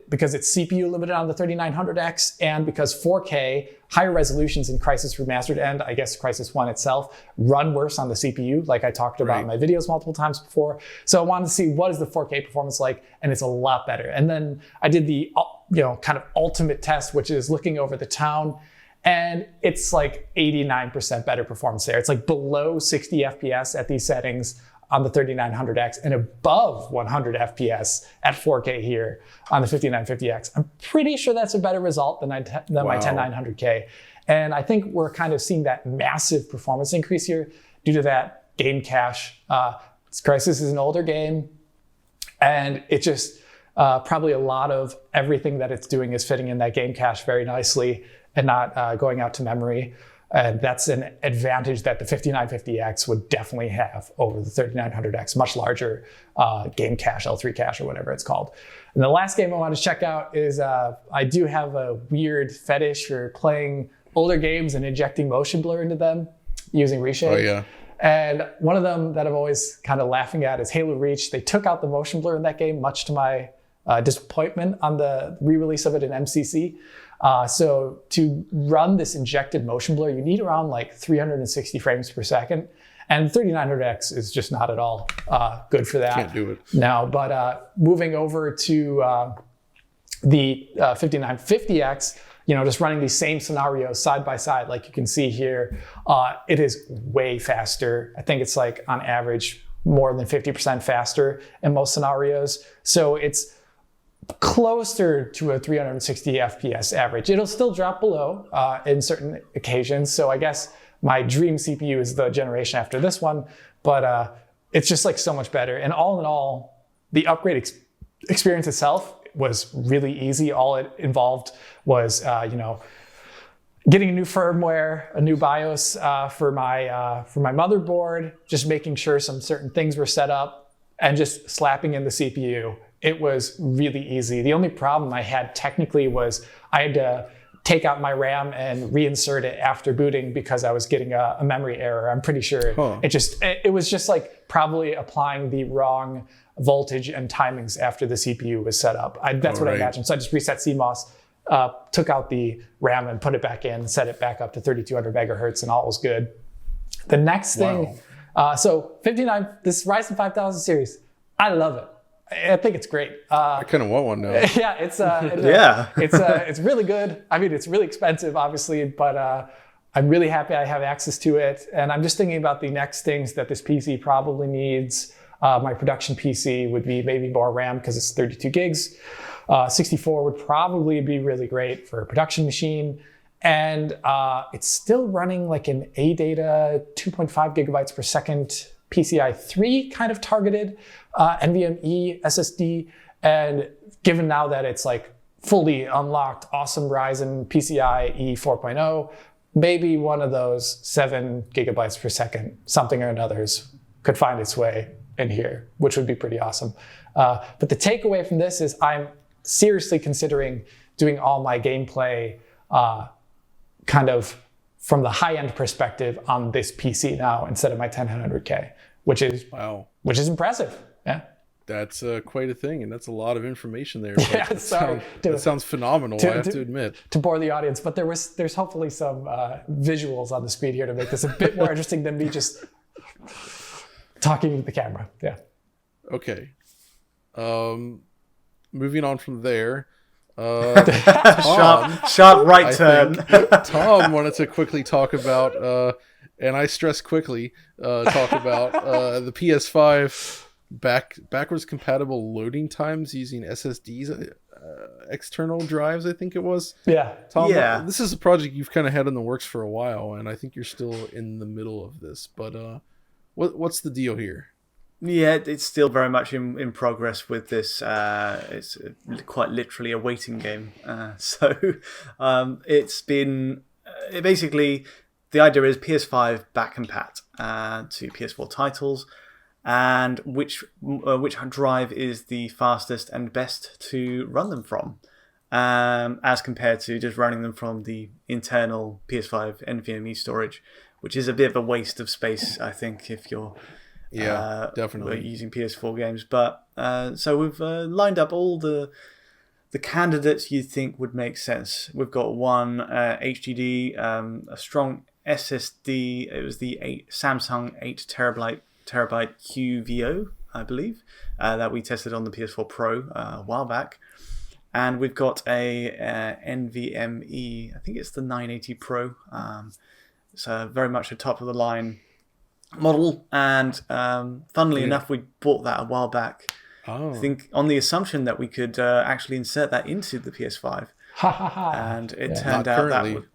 because it's CPU limited on the 3900X and because 4K, higher resolutions in Crysis Remastered and I guess Crysis 1 itself run worse on the CPU, like I talked about in my videos multiple times before. So I wanted to see what is the 4K performance like, and it's a lot better. And then I did the kind of ultimate test, which is looking over the town. And it's like 89% better performance there. It's like below 60 FPS at these settings on the 3900X and above 100 FPS at 4K here on the 5950X. I'm pretty sure that's a better result than my 10900K. And I think we're kind of seeing that massive performance increase here due to that game cache. Crysis is an older game, and it just probably a lot of everything that it's doing is fitting in that game cache very nicely and not going out to memory. And that's an advantage that the 5950X would definitely have over the 3900X, much larger game cache, L3 cache or whatever it's called. And the last game I want to check out is I do have a weird fetish for playing older games and injecting motion blur into them using Reshape. Oh, yeah. And one of them that I'm always kind of laughing at is Halo Reach. They took out the motion blur in that game, much to my disappointment on the re-release of it in MCC. So to run this injected motion blur, you need around like 360 frames per second. And 3900X is just not at all good for that. Can't do it. No, but moving over to the 5950X, just running these same scenarios side by side, like you can see here, it is way faster. I think it's like on average more than 50% faster in most scenarios. So it's closer to a 360 FPS average. It'll still drop below in certain occasions. So I guess my dream CPU is the generation after this one, but it's just like so much better. And all in all, the upgrade experience itself was really easy. All it involved was, getting a new firmware, a new BIOS for my motherboard, just making sure some certain things were set up, and just slapping in the CPU. It was really easy. The only problem I had technically was I had to take out my RAM and reinsert it after booting because I was getting a memory error. I'm pretty sure it was just like probably applying the wrong voltage and timings after the CPU was set up. That's what I imagined. So I just reset CMOS, took out the RAM and put it back in, set it back up to 3200 megahertz, and all was good. The next thing, so 59, this Ryzen 5000 series, I love it. I think it's great. I kind of want one now. Yeah, it's really good. I mean, it's really expensive, obviously, but I'm really happy I have access to it. And I'm just thinking about the next things that this PC probably needs. My production PC would be maybe more RAM because it's 32 gigs. 64 would probably be really great for a production machine. And it's still running like an ADATA 2.5 gigabytes per second PCI 3 kind of targeted NVMe SSD. And given now that it's like fully unlocked, awesome Ryzen PCIe 4.0, maybe one of those 7 gigabytes per second, something or another's could find its way in here, which would be pretty awesome. But the takeaway from this is I'm seriously considering doing all my gameplay kind of from the high-end perspective on this PC now instead of my 10900K, which is impressive. Yeah, that's quite a thing, and that's a lot of information there. Yeah, that sounds phenomenal. I have to admit, to bore the audience, but there's hopefully some visuals on the screen here to make this a bit more interesting than me just talking to the camera. Yeah. Okay. Moving on from there. Sharp right turn. Tom wanted to quickly talk about, and I stress quickly, talk about the PS5 backwards compatible loading times using SSDs, external drives, I think it was. Yeah. Tom, this is a project you've kind of had in the works for a while, and I think you're still in the middle of this. But what's the deal here? Yeah, it's still very much in progress with this. It's quite literally a waiting game. It's been basically the idea is PS5 back compat to PS4 titles, and which drive is the fastest and best to run them from, as compared to just running them from the internal PS5 NVMe storage, which is a bit of a waste of space, I think, if you're definitely using PS4 games. But so we've lined up all the candidates you think would make sense. We've got one HDD, a strong SSD. It was the Samsung 8 terabyte QVO, I believe, that we tested on the PS4 Pro a while back. And we've got a NVMe, I think it's the 980 Pro. So very much a top of the line model, and funnily enough, we bought that a while back. I think on the assumption that we could actually insert that into the PS5, and it turned out that would,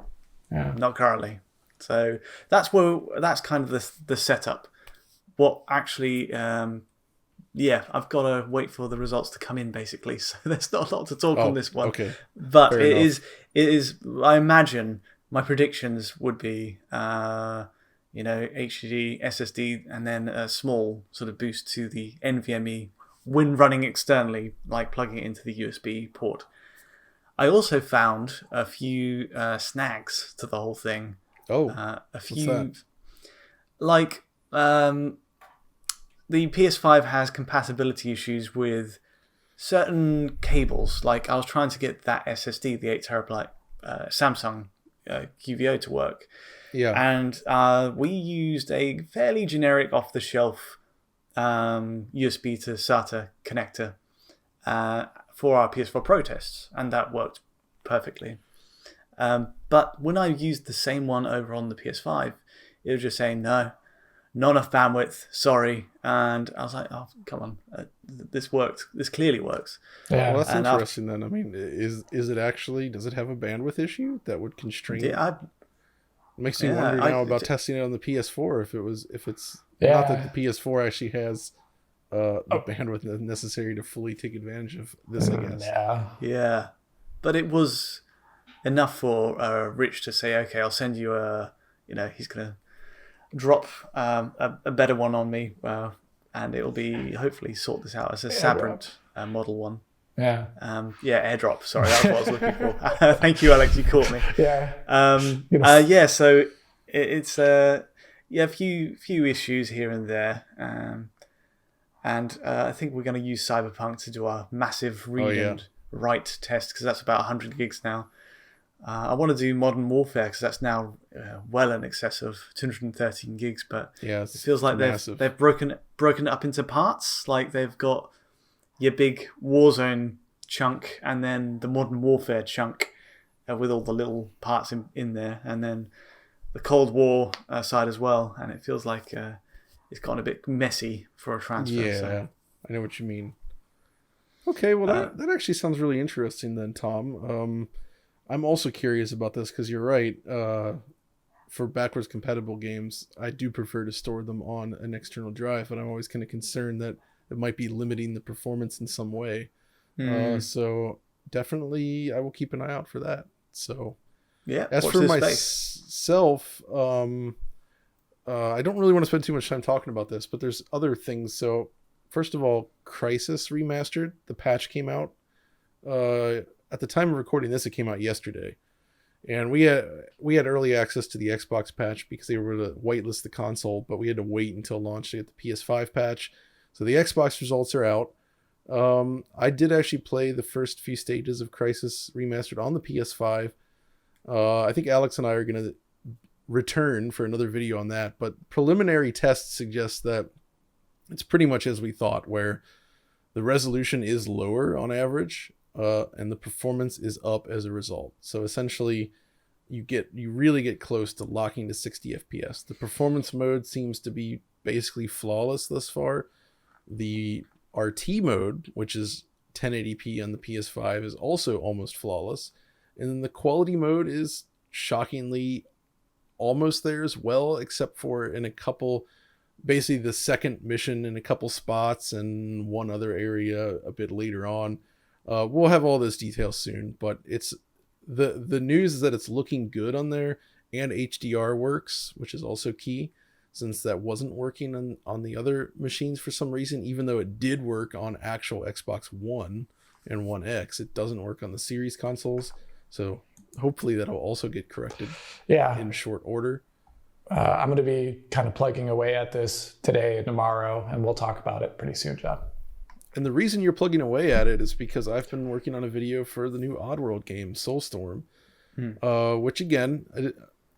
not currently. So that's kind of the setup. What actually, I've got to wait for the results to come in, basically. So there's not a lot to talk on this one. Okay. But it is. I imagine my predictions would be. HDD, SSD, and then a small sort of boost to the NVMe when running externally, like plugging it into the USB port. I also found a few snags to the whole thing. A few, what's that? Like the PS5 has compatibility issues with certain cables. Like I was trying to get that SSD, the 8 terabyte Samsung QVO to work. Yeah. And we used a fairly generic off-the-shelf USB to SATA connector for our PS4 Pro tests, and that worked perfectly. But when I used the same one over on the PS5, it was just saying, no, not enough bandwidth, sorry. And I was like, oh, come on, this works. This clearly works. Yeah, well, that's interesting then. I mean, is it actually, does it have a bandwidth issue that would constrain it? makes me Yeah, wonder now about testing it on the PS4 if it's Yeah. not that the PS4 actually has the bandwidth necessary to fully take advantage of this, I guess. Yeah. But it was enough for Rich to say, okay, I'll send you he's gonna drop a better one on me, and it'll be hopefully sort this out as a Sabrent model one. Yeah. AirDrop. Sorry, that's what I was looking for. Thank you, Alex. You caught me. Yeah. So it's a few issues here and there, and I think we're going to use Cyberpunk to do our massive read and write test, because that's about 100 gigs now. I want to do Modern Warfare because that's now well in excess of 213 gigs, but it feels like they've broken it up into parts. Like they've got your big Warzone chunk and then the Modern Warfare chunk with all the little parts in there, and then the Cold War side as well. And it feels like it's gotten a bit messy for a transfer. Yeah, so. I know what you mean. Okay, well that actually sounds really interesting then, Tom. I'm also curious about this because you're right. For backwards compatible games, I do prefer to store them on an external drive, but I'm always kind of concerned that it might be limiting the performance in some way. So definitely I will keep an eye out for that. So as for myself, I don't really want to spend too much time talking about this, but there's other things. So first of all, Crysis Remastered, the patch came out. At the time of recording this, it came out yesterday. And we had early access to the Xbox patch because they were going to whitelist the console, but we had to wait until launch to get the PS5 patch. So the Xbox results are out. I did actually play the first few stages of Crysis Remastered on the PS5. I think Alex and I are going to return for another video on that, but preliminary tests suggest that it's pretty much as we thought, where the resolution is lower on average, and the performance is up as a result. So essentially, you really get close to locking to 60 FPS. The performance mode seems to be basically flawless thus far. The RT mode, which is 1080p on the PS5, is also almost flawless. And then the quality mode is shockingly almost there as well, except for in a couple, basically the second mission in a couple spots and one other area a bit later on. We'll have all those details soon, but it's the news is that it's looking good on there, and HDR works, which is also key, since that wasn't working on the other machines for some reason. Even though it did work on actual Xbox One and One X, it doesn't work on the Series consoles. So hopefully that'll also get corrected in short order. I'm going to be kind of plugging away at this today and tomorrow, and we'll talk about it pretty soon, John. And the reason you're plugging away at it is because I've been working on a video for the new Oddworld game, Soulstorm, which again,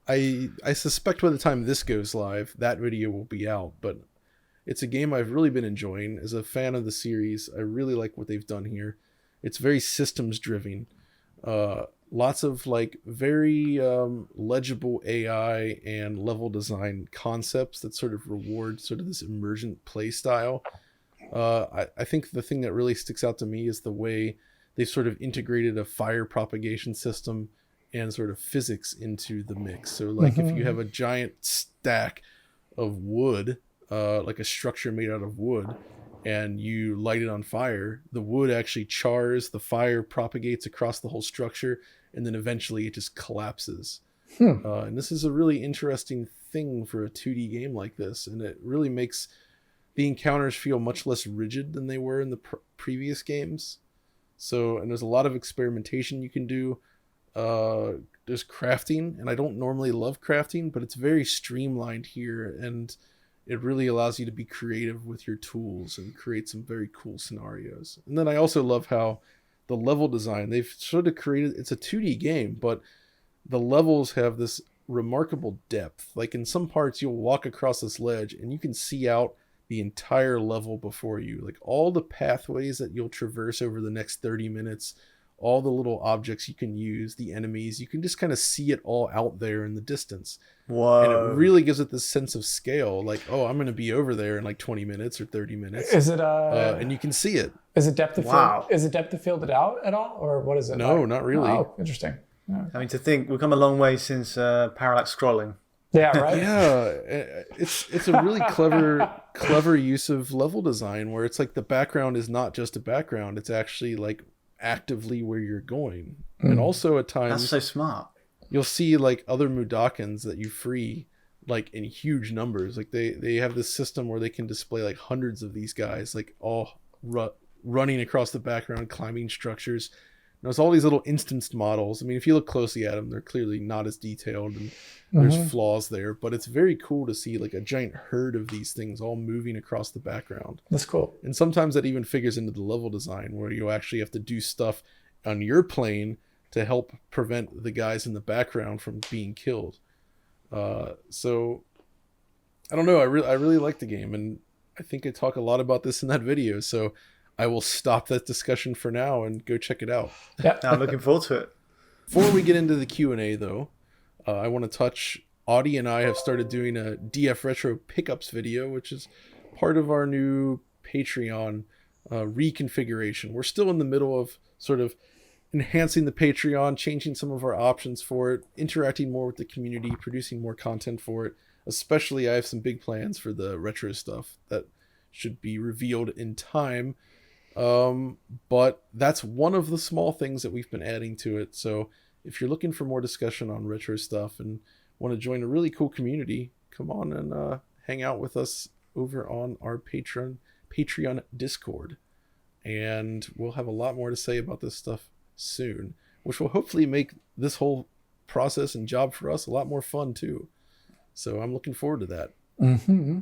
I suspect by the time this goes live, that video will be out. But it's a game I've really been enjoying. As a fan of the series, I really like what they've done here. It's very systems driven. Lots of like very legible AI and level design concepts that sort of reward sort of this emergent play style. I think the thing that really sticks out to me is the way they've sort of integrated a fire propagation system and sort of physics into the mix. So like if you have a giant stack of wood, like a structure made out of wood, and you light it on fire, the wood actually chars, the fire propagates across the whole structure, and then eventually it just collapses. And this is a really interesting thing for a 2D game like this, and it really makes the encounters feel much less rigid than they were in the previous games. So, and there's a lot of experimentation you can do. There's crafting, and I don't normally love crafting, but it's very streamlined here, and it really allows you to be creative with your tools and create some very cool scenarios. And then I also love how the level design, they've sort of created, it's a 2D game, but the levels have this remarkable depth. Like in some parts, you'll walk across this ledge and you can see out the entire level before you, like all the pathways that you'll traverse over the next 30 minutes, all the little objects you can use, the enemies, you can just kind of see it all out there in the distance. Whoa. And it really gives it this sense of scale, like, oh, I'm going to be over there in like 20 minutes or 30 minutes. Is it and you can see it. Is it depth of field? Is it depth of fielded out at all, or what is it? No, not really. Oh, interesting. I mean, to think we've come a long way since parallax scrolling. Yeah, right. Yeah, it's a really clever use of level design where it's like the background is not just a background; it's actually like actively where you're going. And also at times That's so smart. you'll see like other Mudokons that you free like in huge numbers. Like they have this system where they can display like hundreds of these guys like all running across the background, climbing structures. And there's all these little instanced models. I mean, if you look closely at them, they're clearly not as detailed and there's flaws there, but it's very cool to see like a giant herd of these things all moving across the background. That's cool. And sometimes that even figures into the level design where you actually have to do stuff on your plane to help prevent the guys in the background from being killed. So I don't know. I really like the game, and I think I talk a lot about this in that video. So I will stop that discussion for now and go check it out. Yeah, I'm looking forward to it. Before we get into the Q&A though, I want to touch, Audie and I have started doing a DF Retro pickups video, which is part of our new Patreon reconfiguration. We're still in the middle of sort of enhancing the Patreon, changing some of our options for it, interacting more with the community, producing more content for it. Especially, I have some big plans for the retro stuff that should be revealed in time. But that's one of the small things that we've been adding to it. So if you're looking for more discussion on retro stuff and want to join a really cool community, come on and hang out with us over on our Patreon Discord. And we'll have a lot more to say about this stuff soon, which will hopefully make this whole process and job for us a lot more fun too. So I'm looking forward to that. Mm-hmm.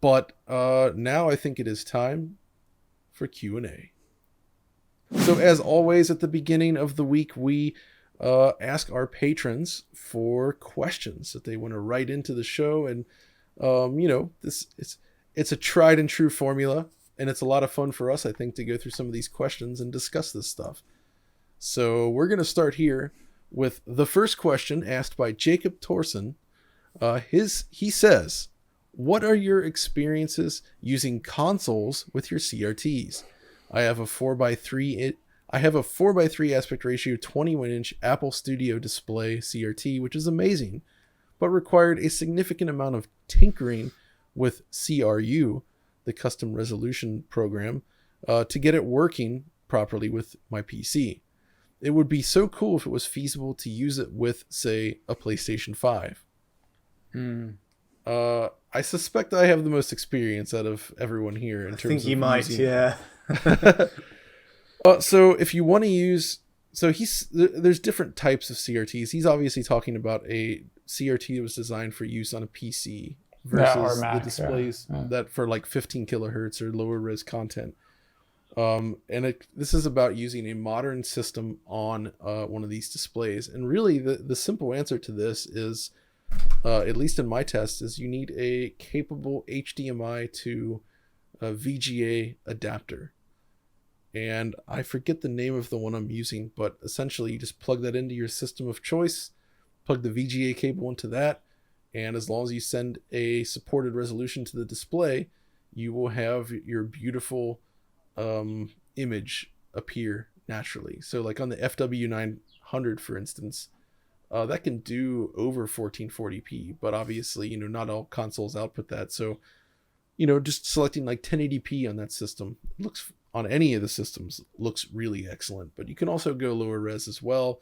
But now I think it is time for Q&A. So as always at the beginning of the week, we ask our patrons for questions that they want to write into the show. And it's a tried and true formula, and it's a lot of fun for us, I think, to go through some of these questions and discuss this stuff. So we're going to start here with the first question asked by Jacob Torsen. He says, what are your experiences using consoles with your CRTs? I have a 4x3 aspect ratio 21-inch Apple Studio Display CRT, which is amazing, but required a significant amount of tinkering with CRU, the custom resolution program, to get it working properly with my PC. It would be so cool if it was feasible to use it with, say, a PlayStation 5. I suspect I have the most experience out of everyone here in terms of I think you might, yeah. So if you want to use, there's different types of CRTs. He's obviously talking about a CRT that was designed for use on a PC versus the displays that for like 15 kilohertz or lower res content. This is about using a modern system on one of these displays. And really the simple answer to this is, at least in my test, is you need a capable HDMI to VGA adapter. And I forget the name of the one I'm using, but essentially you just plug that into your system of choice, plug the VGA cable into that, and as long as you send a supported resolution to the display, you will have your beautiful image appear naturally. So like on the FW900, for instance, that can do over 1440p, but obviously, not all consoles output that. So, just selecting like 1080p on that system looks, on any of the systems, looks really excellent. But you can also go lower res as well.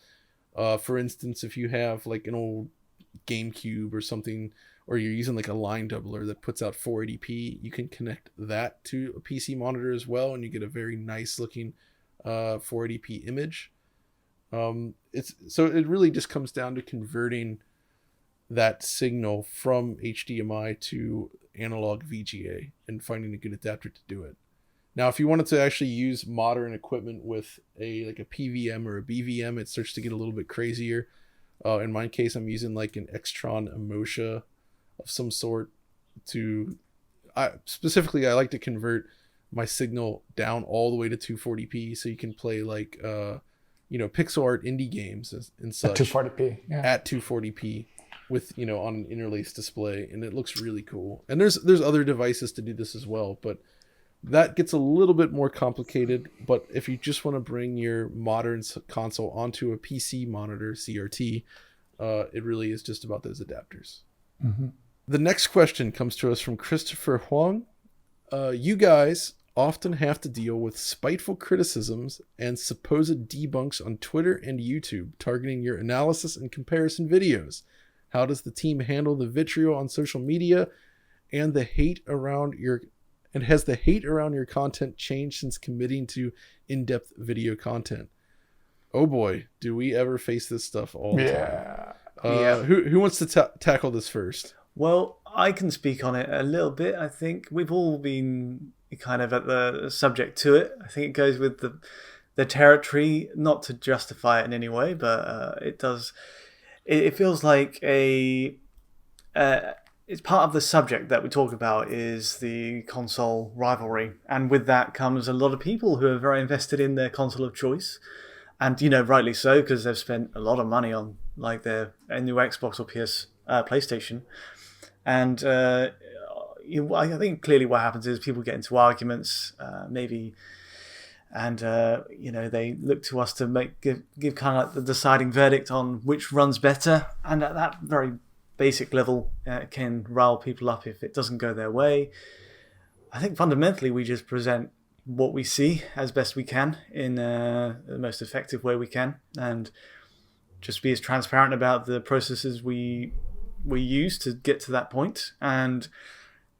For instance, if you have like an old GameCube or something, or you're using like a line doubler that puts out 480p, you can connect that to a PC monitor as well, and you get a very nice looking 480p image. It really just comes down to converting that signal from HDMI to analog VGA and finding a good adapter to do it. Now, if you wanted to actually use modern equipment with a PVM or a BVM, it starts to get a little bit crazier. In my case, I'm using like an Extron Emosha of some sort I like to convert my signal down all the way to 240p, so you can play like pixel art indie games and such at 240p, at 240p with on an interlaced display, and it looks really cool. And there's other devices to do this as well, but That gets a little bit more complicated, but if you just want to bring your modern console onto a PC monitor, CRT, it really is just about those adapters. Mm-hmm. The next question comes to us from Christopher Huang. You guys often have to deal with spiteful criticisms and supposed debunks on Twitter and YouTube targeting your analysis and comparison videos. How does the team handle the vitriol on social media and the hate around your has the hate around your content changed since committing to in-depth video content? Oh boy, do we ever face this stuff all the time. Who wants to tackle this first? Well, I can speak on it a little bit. I think we've all been kind of at the subject to it. I think it goes with the territory, not to justify it in any way, but it does. It feels like it's part of the subject that we talk about is the console rivalry, and with that comes a lot of people who are very invested in their console of choice, and rightly so, because they've spent a lot of money on like their new Xbox or PlayStation. And I think clearly what happens is people get into arguments, maybe, and they look to us to give kind of like the deciding verdict on which runs better. And at that very basic level, it can rile people up if it doesn't go their way. I think fundamentally we just present what we see as best we can in the most effective way we can, and just be as transparent about the processes we use to get to that point. And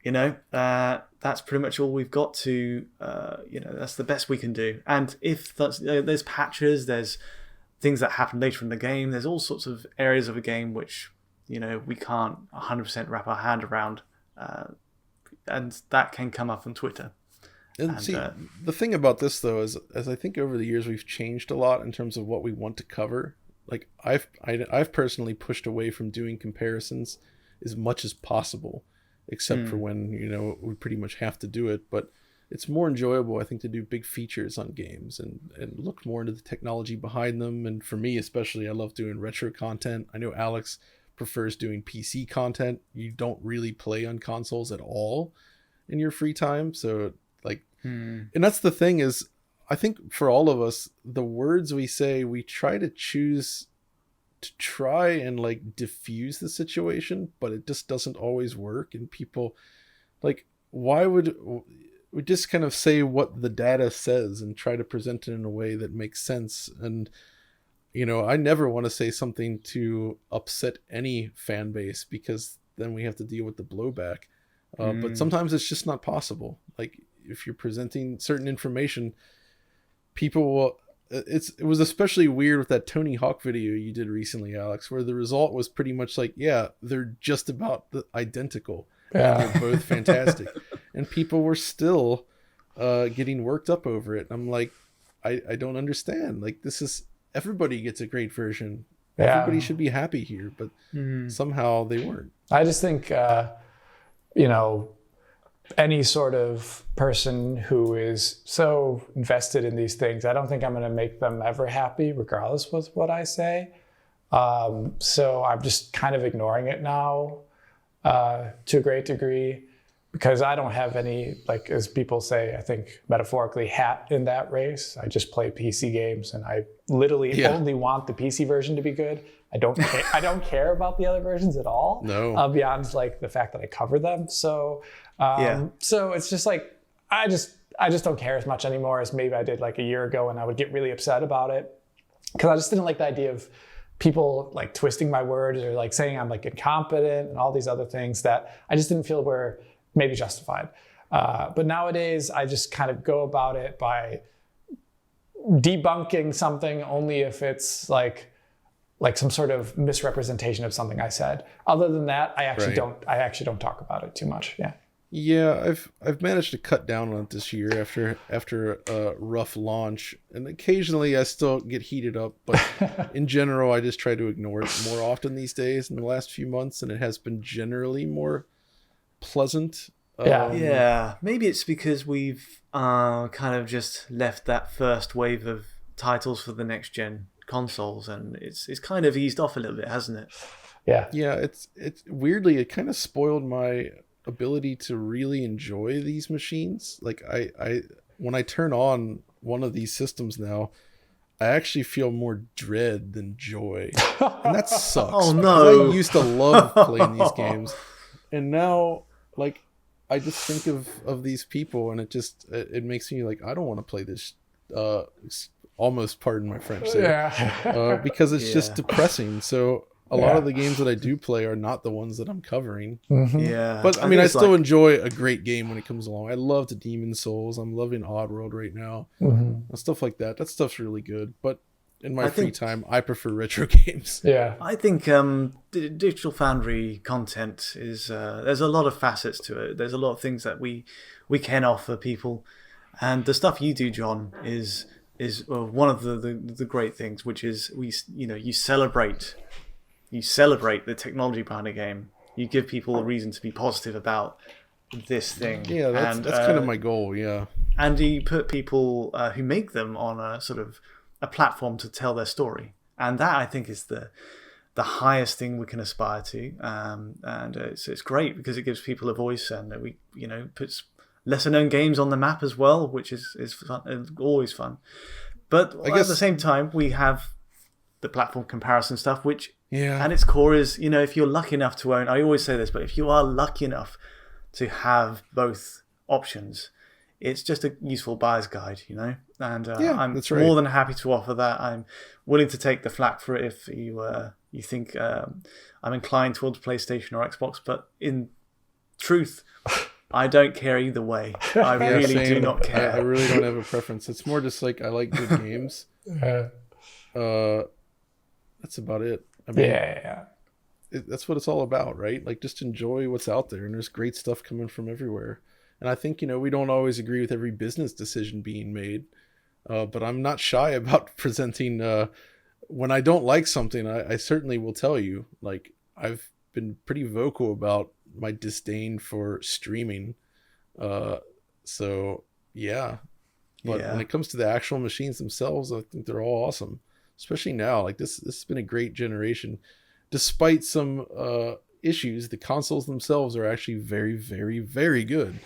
that's pretty much all we've got to that's the best we can do. And if there's patches, there's things that happen later in the game, there's all sorts of areas of a game which we can't 100% wrap our hand around, and that can come up on Twitter. And see, the thing about this though is, as I think over the years we've changed a lot in terms of what we want to cover. Like I've personally pushed away from doing comparisons as much as possible, except for when we pretty much have to do it. But it's more enjoyable, I think, to do big features on games and look more into the technology behind them. And for me especially, I love doing retro content. I know Alex prefers doing PC content. You don't really play on consoles at all in your free time, so and that's the thing is, I think for all of us, the words we say, we try to choose to try and diffuse the situation, but it just doesn't always work. And people why would we just kind of say what the data says and try to present it in a way that makes sense? And I never want to say something to upset any fan base, because then we have to deal with the blowback. But sometimes it's just not possible. If you're presenting certain information, people will. It was especially weird with that Tony Hawk video you did recently, Alex, where the result was pretty much they're just about identical. Yeah. And they're both fantastic. And people were still getting worked up over it. I'm like, I don't understand. This is, everybody gets a great version. Yeah. Everybody should be happy here, but somehow they weren't. I just think, any sort of person who is so invested in these things, I don't think I'm going to make them ever happy, regardless of what I say. So I'm just kind of ignoring it now to a great degree, because I don't have any, as people say, I think metaphorically, hat in that race. I just play PC games, and I literally only want the PC version to be good. I don't care. I don't care about the other versions at all. No. Beyond the fact that I cover them. So so it's just I just don't care as much anymore as maybe I did a year ago, and I would get really upset about it because I just didn't like the idea of people twisting my words or saying I'm incompetent and all these other things that I just didn't feel were maybe justified. But nowadays I just kind of go about it by debunking something only if it's some sort of misrepresentation of something I said. Other than that, I actually don't talk about it too much. Yeah. Yeah, I've managed to cut down on it this year after a rough launch, and occasionally I still get heated up, but in general I just try to ignore it more often these days in the last few months, and it has been generally more pleasant. Yeah, maybe it's because we've kind of just left that first wave of titles for the next gen consoles, and it's kind of eased off a little bit, hasn't it? Yeah. It's weirdly, it kind of spoiled my ability to really enjoy these machines. Like I when I turn on one of these systems now, I actually feel more dread than joy, and that sucks. Oh no! Because I used to love playing these games, and now like I just think of these people, and it makes me like I don't want to play this. Almost, pardon my French, there, because it's just depressing. So a lot of the games that I do play are not the ones that I'm covering. Yeah, but I mean, I still enjoy a great game when it comes along. I love the Demon Souls. I'm loving Oddworld right now. Stuff like that. That stuff's really good. But in my free time, I prefer retro games. Yeah, I think Digital Foundry content is there's a lot of facets to it. There's a lot of things that we can offer people, and the stuff you do, John, is one of the great things, which is you celebrate the technology behind a game. You give people a reason to be positive about this thing. Yeah, that's kind of my goal. Yeah, and you put people who make them on a sort of a platform to tell their story, and that I think is the highest thing we can aspire to. And it's great because it gives people a voice, and we puts lesser known games on the map as well, which is fun, always fun. But at the same time, we have the platform comparison stuff, which at its core is, if you're lucky enough to own, I always say this, but if you are lucky enough to have both options, it's just a useful buyer's guide, and I'm more than happy to offer that. I'm willing to take the flak for it if you think I'm inclined towards PlayStation or Xbox, but in truth, I don't care either way. I really do not care. I really don't have a preference. It's more just like I like good games. That's about it. I mean, that's what it's all about, right? Like, just enjoy what's out there, and there's great stuff coming from everywhere. And I think, we don't always agree with every business decision being made, but I'm not shy about presenting. When I don't like something, I certainly will tell you. Like, I've been pretty vocal about my disdain for streaming. So yeah. But when it comes to the actual machines themselves, I think they're all awesome. Especially now. Like, this has been a great generation. Despite some issues, the consoles themselves are actually very, very, very good.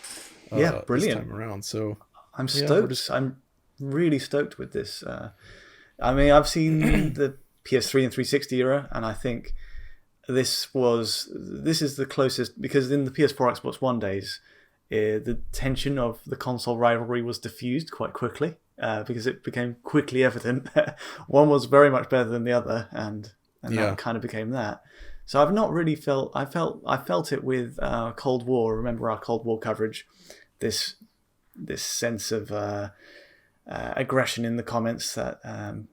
Brilliant this time around. So I'm stoked. I'm really stoked with this. I mean, I've seen the PS3 and 360 era, and I think this is the closest, because in the PS4 Xbox One days, the tension of the console rivalry was diffused quite quickly, because it became quickly evident one was very much better than the other, and that kind of became that. So I've not really felt. I felt it with Cold War. Remember our Cold War coverage? This sense of aggression in the comments that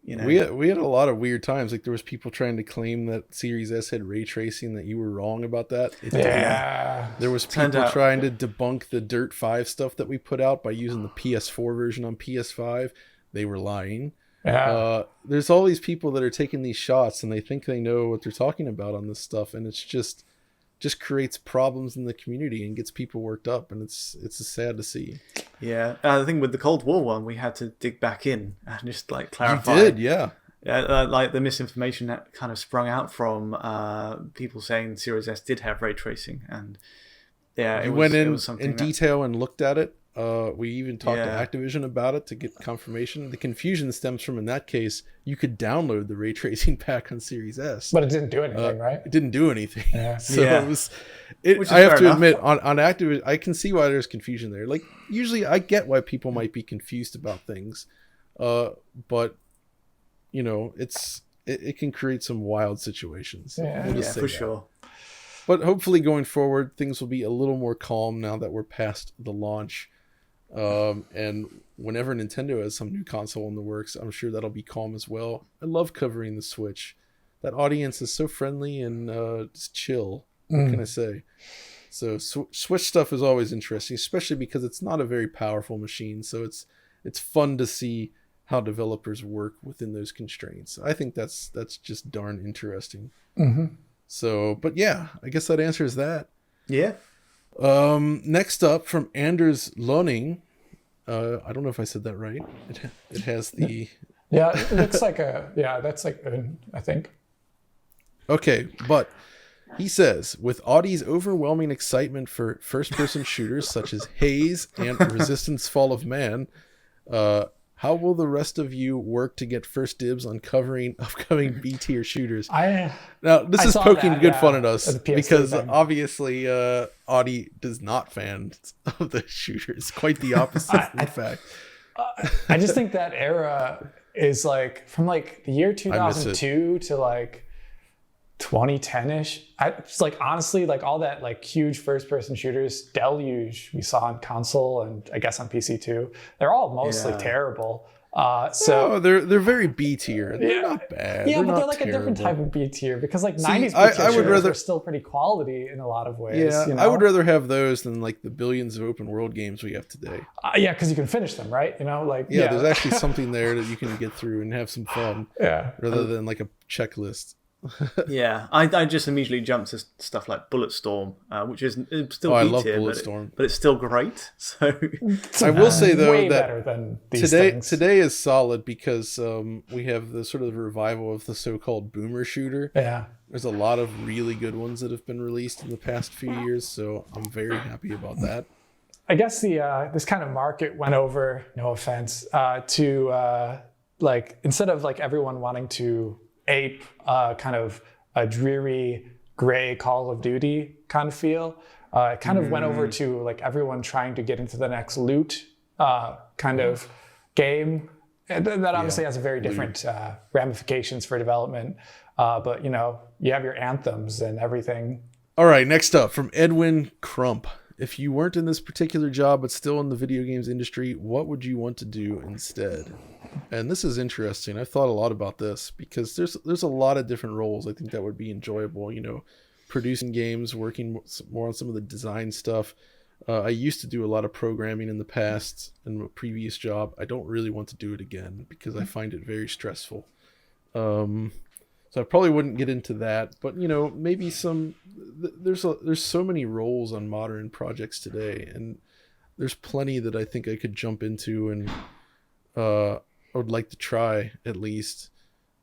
we had a lot of weird times. Like, there was people trying to claim that Series S had ray tracing, that you were wrong about that. There was people trying to debunk the Dirt 5 stuff that we put out by using the PS4 version on PS5. They were lying. There's all these people that are taking these shots, and they think they know what they're talking about on this stuff, and it's just creates problems in the community and gets people worked up, and it's sad to see. I think with the Cold War one, we had to dig back in and just like clarify. You did, like the misinformation that kind of sprung out from people saying Series S did have ray tracing, and it went in detail and looked at it. We even talked to Activision about it to get confirmation. The confusion stems from, in that case, you could download the ray tracing pack on Series S, but it didn't do anything, right? It didn't do anything. It was. I have to admit, on Activision, I can see why there's confusion there. Like, usually, I get why people might be confused about things, but it can create some wild situations. For sure. But hopefully, going forward, things will be a little more calm now that we're past the launch. And whenever Nintendo has some new console in the works, I'm sure that'll be calm as well. I love covering the Switch. That audience is so friendly and just chill. What can I say? So Switch stuff is always interesting, especially because it's not a very powerful machine. So it's fun to see how developers work within those constraints. I think that's just darn interesting. So, but yeah, I guess that answers that. Yeah. Next up, from Anders Loning, I don't know if I said that right. It has the it looks like that's like I think. Okay, but He says, with Audie's overwhelming excitement for first-person shooters such as Haze and Resistance Fall of Man, how will the rest of you work to get first dibs on covering upcoming B-tier shooters? Now, this is poking good fun at us because obviously Audie does not fan of the shooters. Quite the opposite, in fact. I just think that era is like from like the year 2002 to like 2010-ish. It's like honestly, like all that like huge first-person shooters deluge we saw on console and I guess on PC too. They're all mostly terrible. So they're very B tier. They're not bad. Yeah, but they're like terrible. A different type of B tier because like 90s B tier shooters are still pretty quality in a lot of ways. Yeah, you know? I would rather have those than like the billions of open world games we have today. Yeah, because you can finish them, right? You know, like there's actually something there that you can get through and have some fun. Yeah, rather than like a checklist. Yeah, I just immediately jumped to stuff like Bulletstorm, which is still B tier, but it's still great. So I will say though way that better than these things. Today is solid because we have the sort of revival of the so-called boomer shooter. Yeah, there's a lot of really good ones that have been released in the past few years, so I'm very happy about that. I guess the this kind of market went over, no offense, to like instead of like everyone wanting to ape kind of a dreary gray Call of Duty kind of feel. It kind of went over to like everyone trying to get into the next loot kind of game. And that obviously has a very different ramifications for development. But you know, you have your anthems and everything. All right, next up from Edwin Crump. If you weren't in this particular job but still in the video games industry, what would you want to do instead? And this is interesting. I've thought a lot about this because there's a lot of different roles I think that would be enjoyable. You know, producing games, working more on some of the design stuff. I used to do a lot of programming in the past in a previous job. I don't really want to do it again because I find it very stressful. So I probably wouldn't get into that, but you know, maybe there's so many roles on modern projects today, and there's plenty that I think I could jump into and I would like to try at least.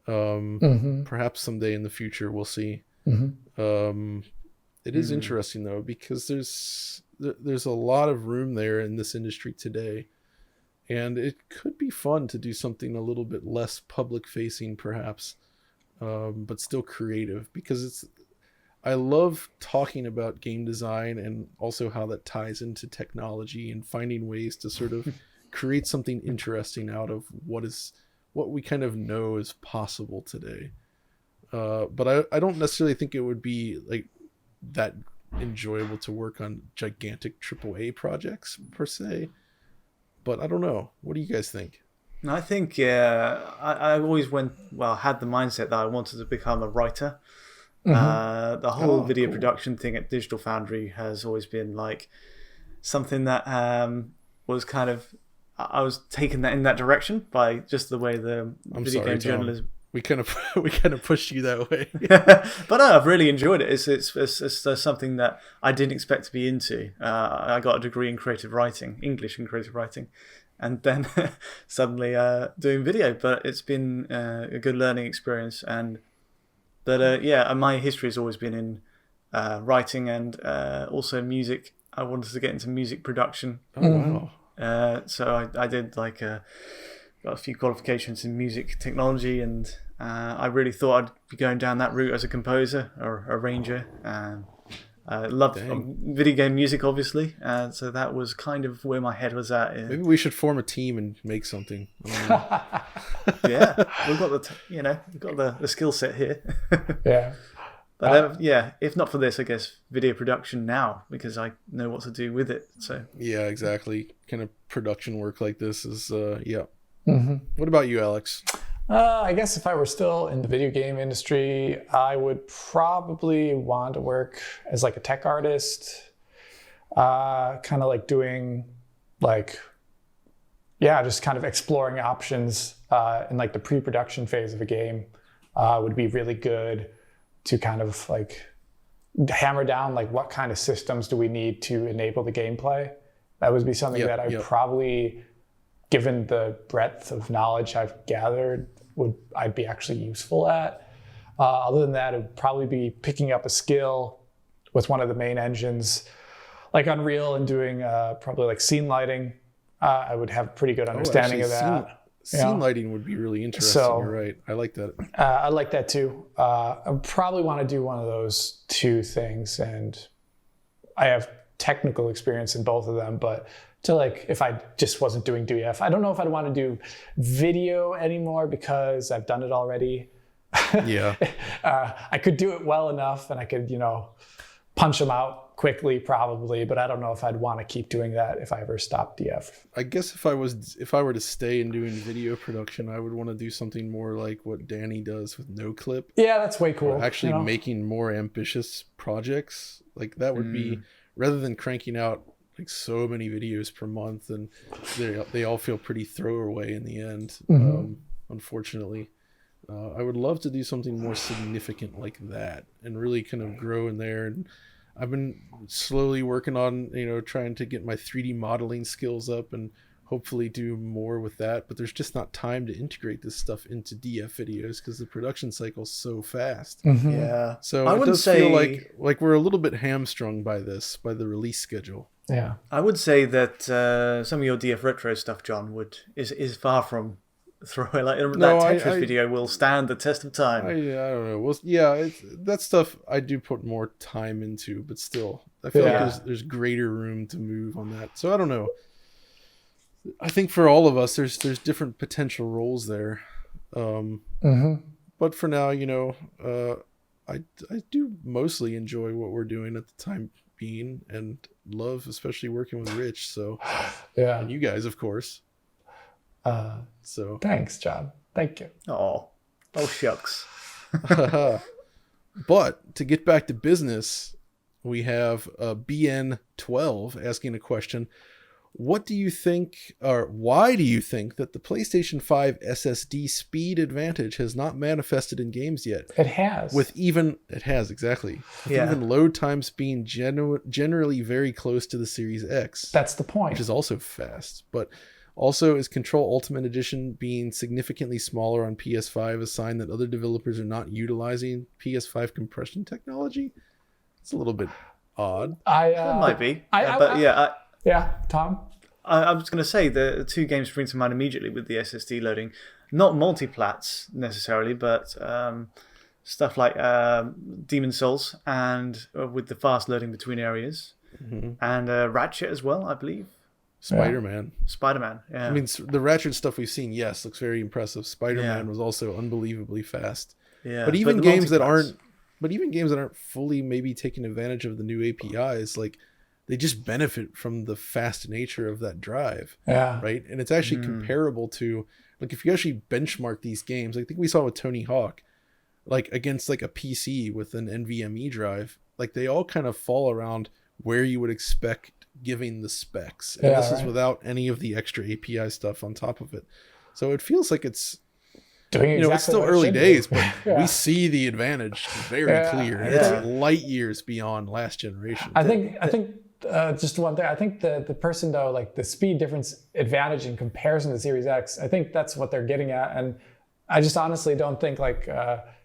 Perhaps someday in the future, we'll see. It is interesting though, because there's a lot of room there in this industry today, and it could be fun to do something a little bit less public facing perhaps. But still creative, because I love talking about game design and also how that ties into technology and finding ways to sort of create something interesting out of what we kind of know is possible today. But I don't necessarily think it would be like that enjoyable to work on gigantic AAA projects per se, but I don't know. What do you guys think? I think I always had the mindset that I wanted to become a writer. The whole video production thing at Digital Foundry has always been like something that was kind of, I was taken in that direction by just the way the video game journalism. We kind of pushed you that way. But no, I've really enjoyed it. It's something that I didn't expect to be into. I got a degree in creative writing, English and creative writing. And then suddenly doing video, but it's been a good learning experience. And my history has always been in writing and also music. I wanted to get into music production. Oh wow! So I did got a few qualifications in music technology, and I really thought I'd be going down that route as a composer or arranger. I loved video game music, obviously, so that was kind of where my head was at. Maybe we should form a team and make something. Yeah, we've got the skill set here. Yeah, but if not for this, I guess video production now, because I know what to do with it. So yeah, exactly. Kind of production work like this is What about you, Alex? I guess if I were still in the video game industry, I would probably want to work as like a tech artist, kind of like doing just kind of exploring options in like the pre-production phase of a game would be really good to kind of like hammer down like what kind of systems do we need to enable the gameplay. That would be something that I probably, given the breadth of knowledge I've gathered, I'd be actually useful at. Other than that, it would probably be picking up a skill with one of the main engines, like Unreal, and doing probably like scene lighting. I would have a pretty good understanding of that. Scene lighting would be really interesting. So, you're right. I like that. I like that too. I probably want to do one of those two things, and I have technical experience in both of them. But to like, if I just wasn't doing DF, I don't know if I'd want to do video anymore because I've done it already. Yeah. I could do it well enough, and I could, punch them out quickly probably, but I don't know if I'd want to keep doing that if I ever stopped DF. I guess if I were to stay in doing video production, I would want to do something more like what Danny does with No Clip. Yeah, that's way cool. Or actually making more ambitious projects. Like that would be, rather than cranking out like so many videos per month, and they all feel pretty throwaway in the end. Unfortunately, I would love to do something more significant like that and really kind of grow in there. And I've been slowly working on, trying to get my 3D modeling skills up and hopefully do more with that. But there's just not time to integrate this stuff into DF videos because the production cycle's so fast. Yeah. So I it wouldn't does say feel like we're a little bit hamstrung by the release schedule. Yeah. I would say that some of your DF retro stuff, John, is far from throwaway. Like that Tetris video will stand the test of time. I don't know. Well, yeah, that stuff I do put more time into, but still, I feel like there's greater room to move on that. So I don't know. I think for all of us, there's different potential roles there. But for now, I do mostly enjoy what we're doing at the time being, and love especially working with Rich. So yeah, and you guys, of course. So thanks, John. Thank you. Oh shucks. But to get back to business, we have BN12 asking a question. What do you think, or why do you think that the PlayStation 5 SSD speed advantage has not manifested in games yet? It has. It has, exactly. With even load times being generally very close to the Series X. That's the point. Which is also fast. But also, is Control Ultimate Edition being significantly smaller on PS5 a sign that other developers are not utilizing PS5 compression technology? It's a little bit odd. It might be. Yeah, Tom? I was going to say the two games spring to mind immediately with the SSD loading. Not multiplats necessarily, but stuff like Demon Souls and with the fast loading between areas. And Ratchet as well, I believe. Spider-Man, yeah. I mean, the Ratchet stuff we've seen, looks very impressive. Spider-Man was also unbelievably fast. Yeah, but even games that aren't fully maybe taking advantage of the new APIs, like they just benefit from the fast nature of that drive. Yeah. Right. And it's actually comparable to, like, if you actually benchmark these games, I think we saw with Tony Hawk, like against like a PC with an NVMe drive, like they all kind of fall around where you would expect giving the specs. And this is without any of the extra API stuff on top of it. So it feels like it's doing exactly, it's still early days, but we see the advantage very clear. And it's light years beyond last generation. I think just one thing. I think the person though, like the speed difference advantage in comparison to the Series X, I think that's what they're getting at. And I just honestly don't think like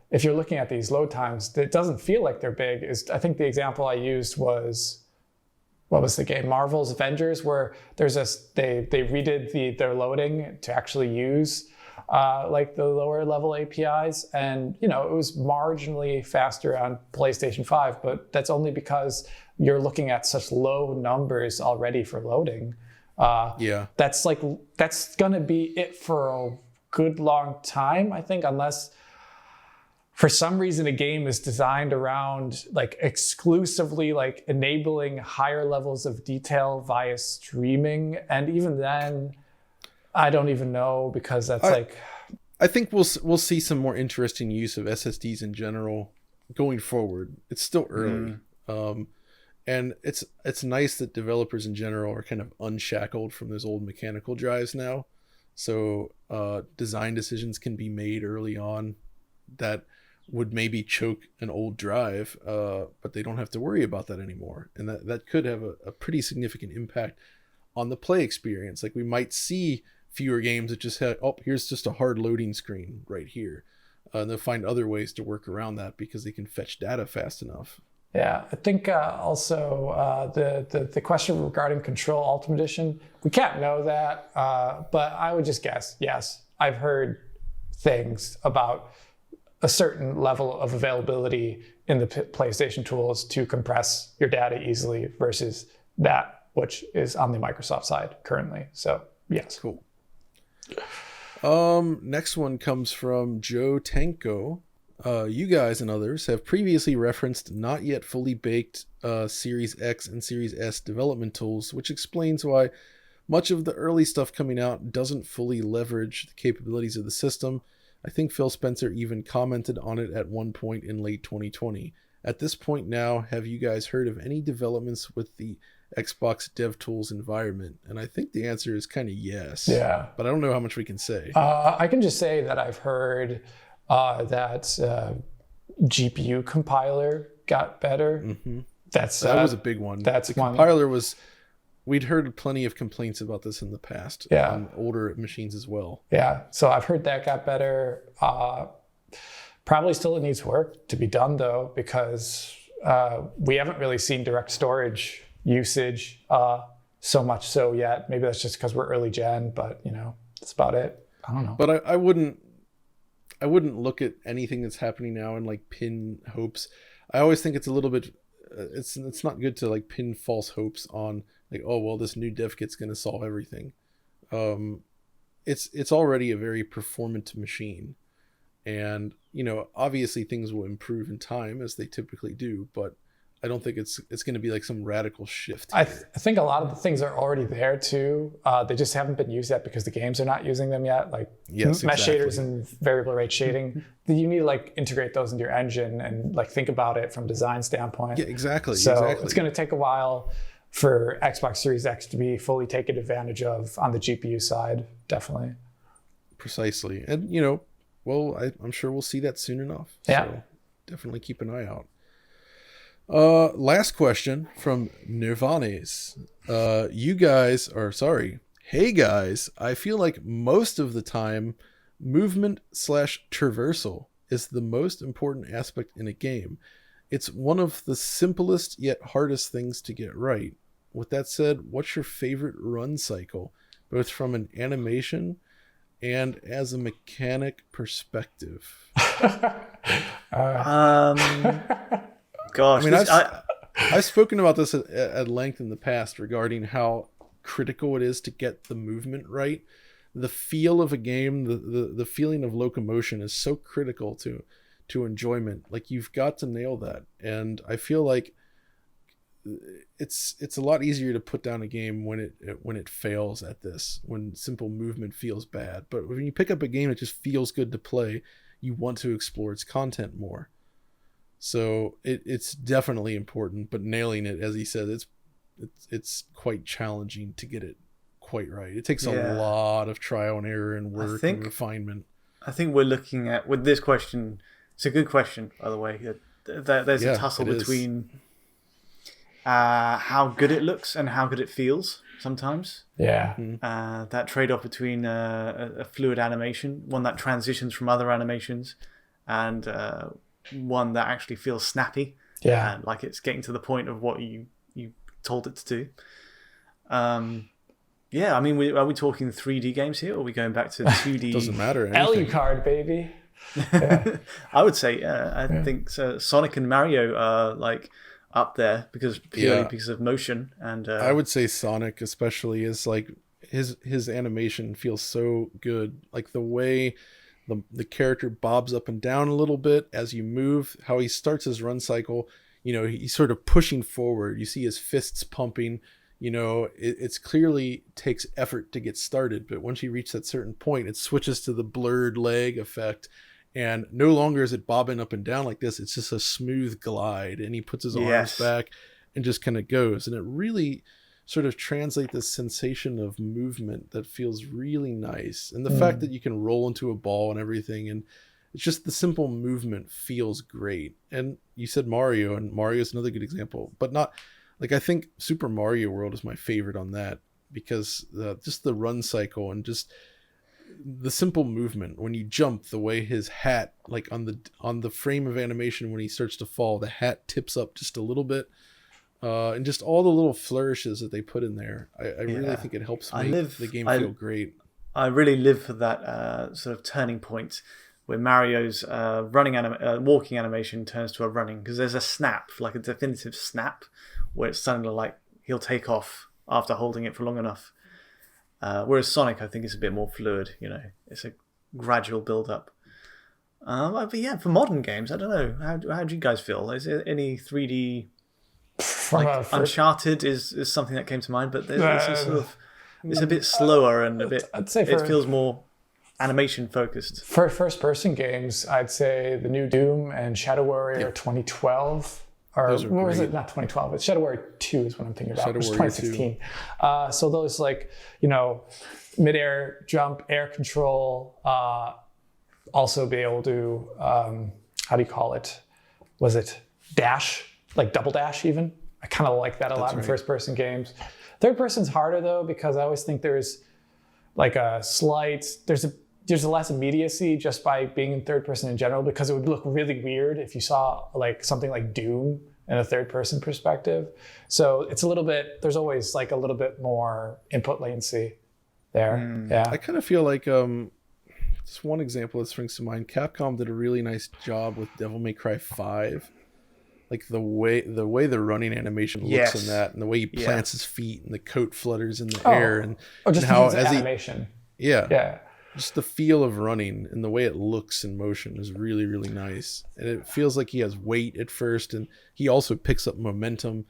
if you're looking at these load times, it doesn't feel like they're big. I think the example I used was, what was the game? Marvel's Avengers, where they redid their loading to actually use like the lower level APIs, and it was marginally faster on PlayStation 5, but that's only because you're looking at such low numbers already for loading. That's gonna be it for a good long time, I think, unless for some reason a game is designed around like exclusively like enabling higher levels of detail via streaming, and even then I don't even know, because that's I think we'll see some more interesting use of SSDs in general going forward. It's still early. And it's nice that developers in general are kind of unshackled from those old mechanical drives now. So design decisions can be made early on that would maybe choke an old drive, but they don't have to worry about that anymore. And that could have a pretty significant impact on the play experience. Like we might see fewer games that just had, here's just a hard loading screen right here. they'll find other ways to work around that because they can fetch data fast enough. Yeah, I think also the question regarding Control Ultimate Edition, we can't know that, but I would just guess, yes, I've heard things about a certain level of availability in the PlayStation tools to compress your data easily versus that which is on the Microsoft side currently. So yes. Cool. Next one comes from Joe Tanko. You guys and others have previously referenced not yet fully baked Series X and Series S development tools, which explains why much of the early stuff coming out doesn't fully leverage the capabilities of the system. I think Phil Spencer even commented on it at one point in late 2020. At this point now, have you guys heard of any developments with the Xbox DevTools environment? And I think the answer is kind of yes. Yeah. But I don't know how much we can say. I can just say that I've heard that GPU compiler got better. Mm-hmm. That was a big one. That's the one. Compiler was. We'd heard plenty of complaints about this in the past Yeah. on older machines as well. Yeah, so I've heard that got better. Probably still it needs work to be done though, because we haven't really seen direct storage usage so much so yet. Maybe that's just because we're early gen, but that's about it. I don't know. But I wouldn't look at anything that's happening now and like pin hopes. I always think it's a little bit, it's not good to like pin false hopes on like, oh, well, this new dev kit's going to solve everything. It's already a very performant machine. And, obviously things will improve in time as they typically do, but I don't think it's going to be like some radical shift. I think a lot of the things are already there too. They just haven't been used yet because the games are not using them yet. Like mesh shaders and variable rate shading. You need to like integrate those into your engine and like think about it from a design standpoint. Yeah, exactly. So it's going to take a while for Xbox Series X to be fully taken advantage of on the GPU side, definitely. Precisely. And, well, I'm sure we'll see that soon enough. Yeah. So definitely keep an eye out. Last question from Nirvanes. Hey guys, I feel like most of the time movement/traversal is the most important aspect in a game. It's one of the simplest yet hardest things to get right. With that said, what's your favorite run cycle, both from an animation and as a mechanic perspective? Gosh, I mean, I've spoken about this at length in the past regarding how critical it is to get the movement right. The feel of a game, the feeling of locomotion is so critical to enjoyment. Like, you've got to nail that. And I feel like it's a lot easier to put down a game when it fails at this, when simple movement feels bad. But when you pick up a game that just feels good to play, you want to explore its content more. So it's definitely important, but nailing it, as he said, it's quite challenging to get it quite right. It takes a lot of trial and error and work and refinement. I think we're looking at, with this question, it's a good question, by the way. There's a tussle between how good it looks and how good it feels sometimes. Yeah. That trade-off between a fluid animation, one that transitions from other animations, and one that actually feels snappy. Yeah. And like it's getting to the point of what you told it to do. Yeah, I mean, are we talking 3D games here, or are we going back to 2D? Doesn't matter. Alucard, baby. Yeah. I would say, I think Sonic and Mario are like up there because of motion, and I would say Sonic especially is like his animation feels so good, like the way the character bobs up and down a little bit as you move, how he starts his run cycle, he's sort of pushing forward, you see his fists pumping, it's clearly takes effort to get started, but once you reach that certain point, it switches to the blurred leg effect. And no longer is it bobbing up and down like this. It's just a smooth glide. And he puts his arms back and just kind of goes. And it really sort of translates this sensation of movement that feels really nice. And the fact that you can roll into a ball and everything. And it's just the simple movement feels great. And you said Mario, and Mario is another good example. But not, like, I think Super Mario World is my favorite on that. Because just the run cycle and just the simple movement when you jump, the way his hat, like on the frame of animation when he starts to fall, the hat tips up just a little bit, and just all the little flourishes that they put in there. I really think it helps make the game feel great. I really live for that sort of turning point where Mario's walking animation turns to a running, because there's a snap, like a definitive snap, where it's suddenly like he'll take off after holding it for long enough. Whereas Sonic, I think, is a bit more fluid. It's a gradual build-up. But yeah, for modern games, I don't know. How do you guys feel? Is there any 3D? Uncharted is something that came to mind, but it's a bit slower and I'd say it feels more animation focused. For first-person games, I'd say the new Doom and Shadow Warrior 2012. Or what was it? Not 2012. It's Shadow Warrior 2 is what I'm thinking about. It was 2016. So those mid-air jump, air control, also be able to, how do you call it? Was it dash? Like double dash even? I kind of like that a lot in first-person games. Third person's harder though, because I always think there's like there's a less immediacy just by being in third person in general, because it would look really weird if you saw like something like Doom in a third person perspective. So it's there's always like a little bit more input latency there. Yeah. I kind of feel like just one example that springs to mind, Capcom did a really nice job with Devil May Cry 5. Like the way the running animation looks in that, and the way he plants his feet and the coat flutters in the air, and just how as animation. Just the feel of running and the way it looks in motion is really, really nice. And it feels like he has weight at first, and he also picks up momentum.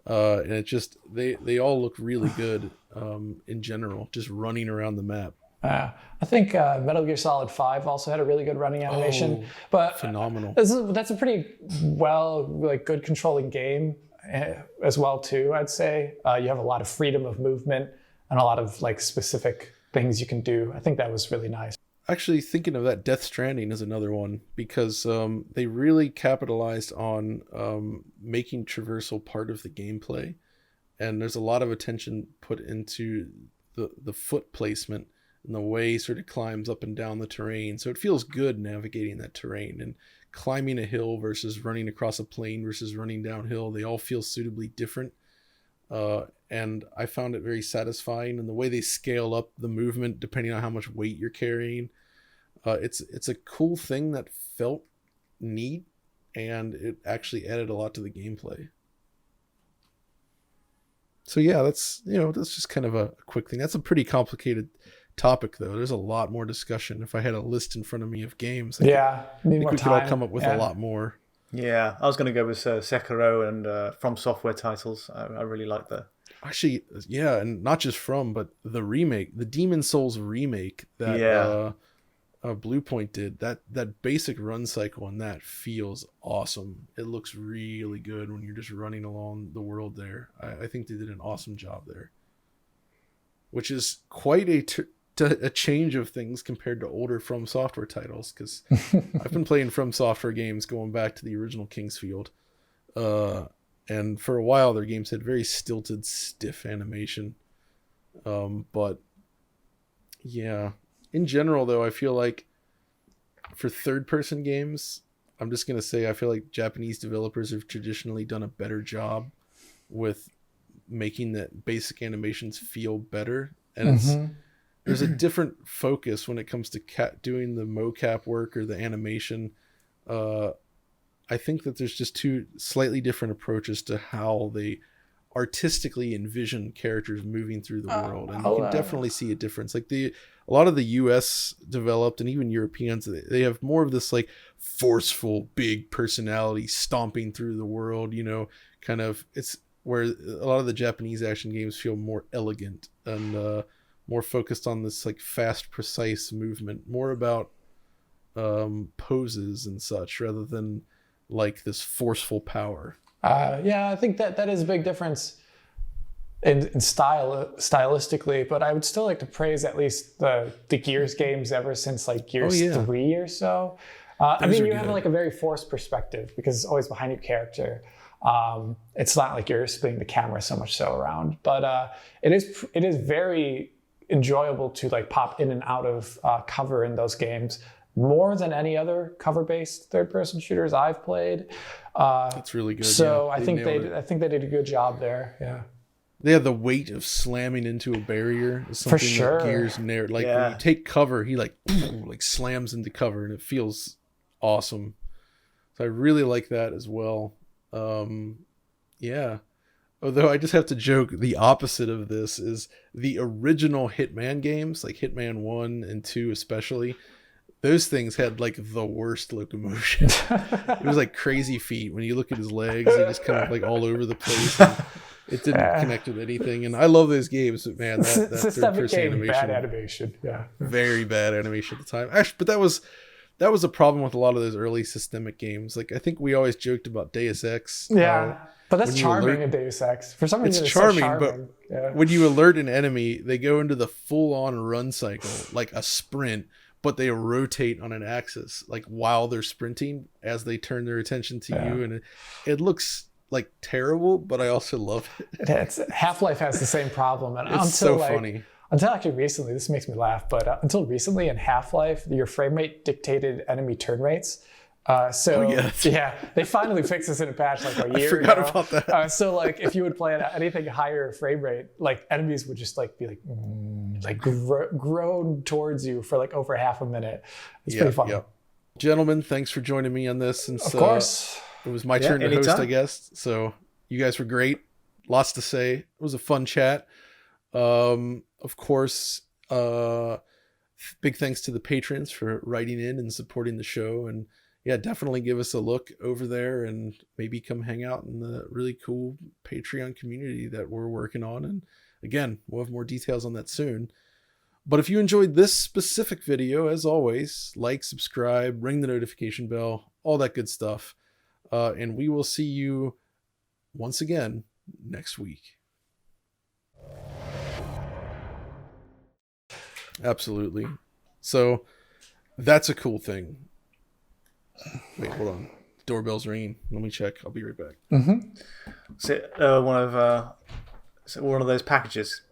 And it just they all look really good in general, just running around the map. I think Metal Gear Solid 5 also had a really good running animation, but phenomenal. That's a pretty good controlling game as well too. I'd say you have a lot of freedom of movement and a lot of like specific things you can do. I think that was really nice. Actually, thinking of that, Death Stranding is another one, because they really capitalized on making traversal part of the gameplay, and there's a lot of attention put into the foot placement and the way he sort of climbs up and down the terrain. So it feels good navigating that terrain, and climbing a hill versus running across a plain versus running downhill. They all feel suitably different. And I found it very satisfying, and the way they scale up the movement depending on how much weight you're carrying. It's a cool thing that felt neat, and it actually added a lot to the gameplay. So yeah, that's just kind of a quick thing. That's a pretty complicated topic though. There's a lot more discussion. If I had a list in front of me of games, I think we could all come up with a lot more. Yeah, I was going to go with Sekiro and From Software titles. I really like that. Actually, yeah, and not just From, but the remake, the Demon Souls remake that Bluepoint did. That basic run cycle on that feels awesome. It looks really good when you're just running along the world there. I think they did an awesome job there, which is quite a change of things compared to older From Software titles, because I've been playing From Software games going back to the original Kingsfield, and for a while their games had very stilted, stiff animation, but yeah, in general though, I feel like for third-person games, I'm just going to say I feel like Japanese developers have traditionally done a better job with making the basic animations feel better, and there's a different focus when it comes to doing the mocap work or the animation. I think that there's just two slightly different approaches to how they artistically envision characters moving through the world, and you can definitely see a difference. Like a lot of the US developed and even Europeans, they have more of this like forceful big personality stomping through the world, kind of. It's where a lot of the Japanese action games feel more elegant and more focused on this like fast, precise movement, more about poses and such, rather than like this forceful power. I think that is a big difference in stylistically, but I would still like to praise at least the Gears games ever since like Gears 3 or so. I mean, you have like a very forced perspective because it's always behind your character. It's not like you're spinning the camera so much so around, but it is very enjoyable to like pop in and out of cover in those games more than any other cover-based third-person shooters I've played. That's really good. So yeah, I think they did a good job there. Yeah. They have the weight of slamming into a barrier. Is something For sure. that Gears never, like when you take cover, he like slams into cover, and it feels awesome. So I really like that as well. Yeah. Although I just have to joke, the opposite of this is the original Hitman games, like Hitman 1 and 2 especially. Those things had like the worst locomotion. It was like Crazy Feet. When you look at his legs, they just kind of like all over the place. And it didn't connect with anything. And I love those games, but man, that third-person animation, bad animation. Yeah. Very bad animation at the time. Actually, but that was a problem with a lot of those early systemic games. Like I think we always joked about Deus Ex. Yeah. But that's charming in Deus Ex. For some reason, it's charming, so charming. But when you alert an enemy, they go into the full-on run cycle, like a sprint, but they rotate on an axis, like while they're sprinting as they turn their attention to you. And it looks like terrible, but I also love it. Half-Life has the same problem. And it's so funny. Until actually recently, this makes me laugh, but until recently in Half-Life, your frame rate dictated enemy turn rates. They finally fixed this in a patch like a year ago. I forgot about that. So like if you would play at anything higher frame rate, like enemies would just like be like groan towards you for like over half a minute. It's pretty fun. Yeah. Gentlemen, thanks for joining me on this. Since, of course. It was my turn to host, I guess. So you guys were great. Lots to say. It was a fun chat. Of course, big thanks to the patrons for writing in and supporting the show. And yeah, definitely give us a look over there and maybe come hang out in the really cool Patreon community that we're working on. And again, we'll have more details on that soon. But if you enjoyed this specific video, as always, like, subscribe, ring the notification bell, all that good stuff. And we will see you once again next week. Absolutely. So that's a cool thing. Wait, hold on. Doorbell's ringing. Let me check. I'll be right back. Mm-hmm. Is it one of those packages?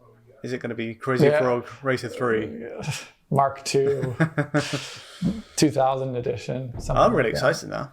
Is it going to be Crazy Frog Racer 3? Mark II, 2000 edition. I'm really excited now.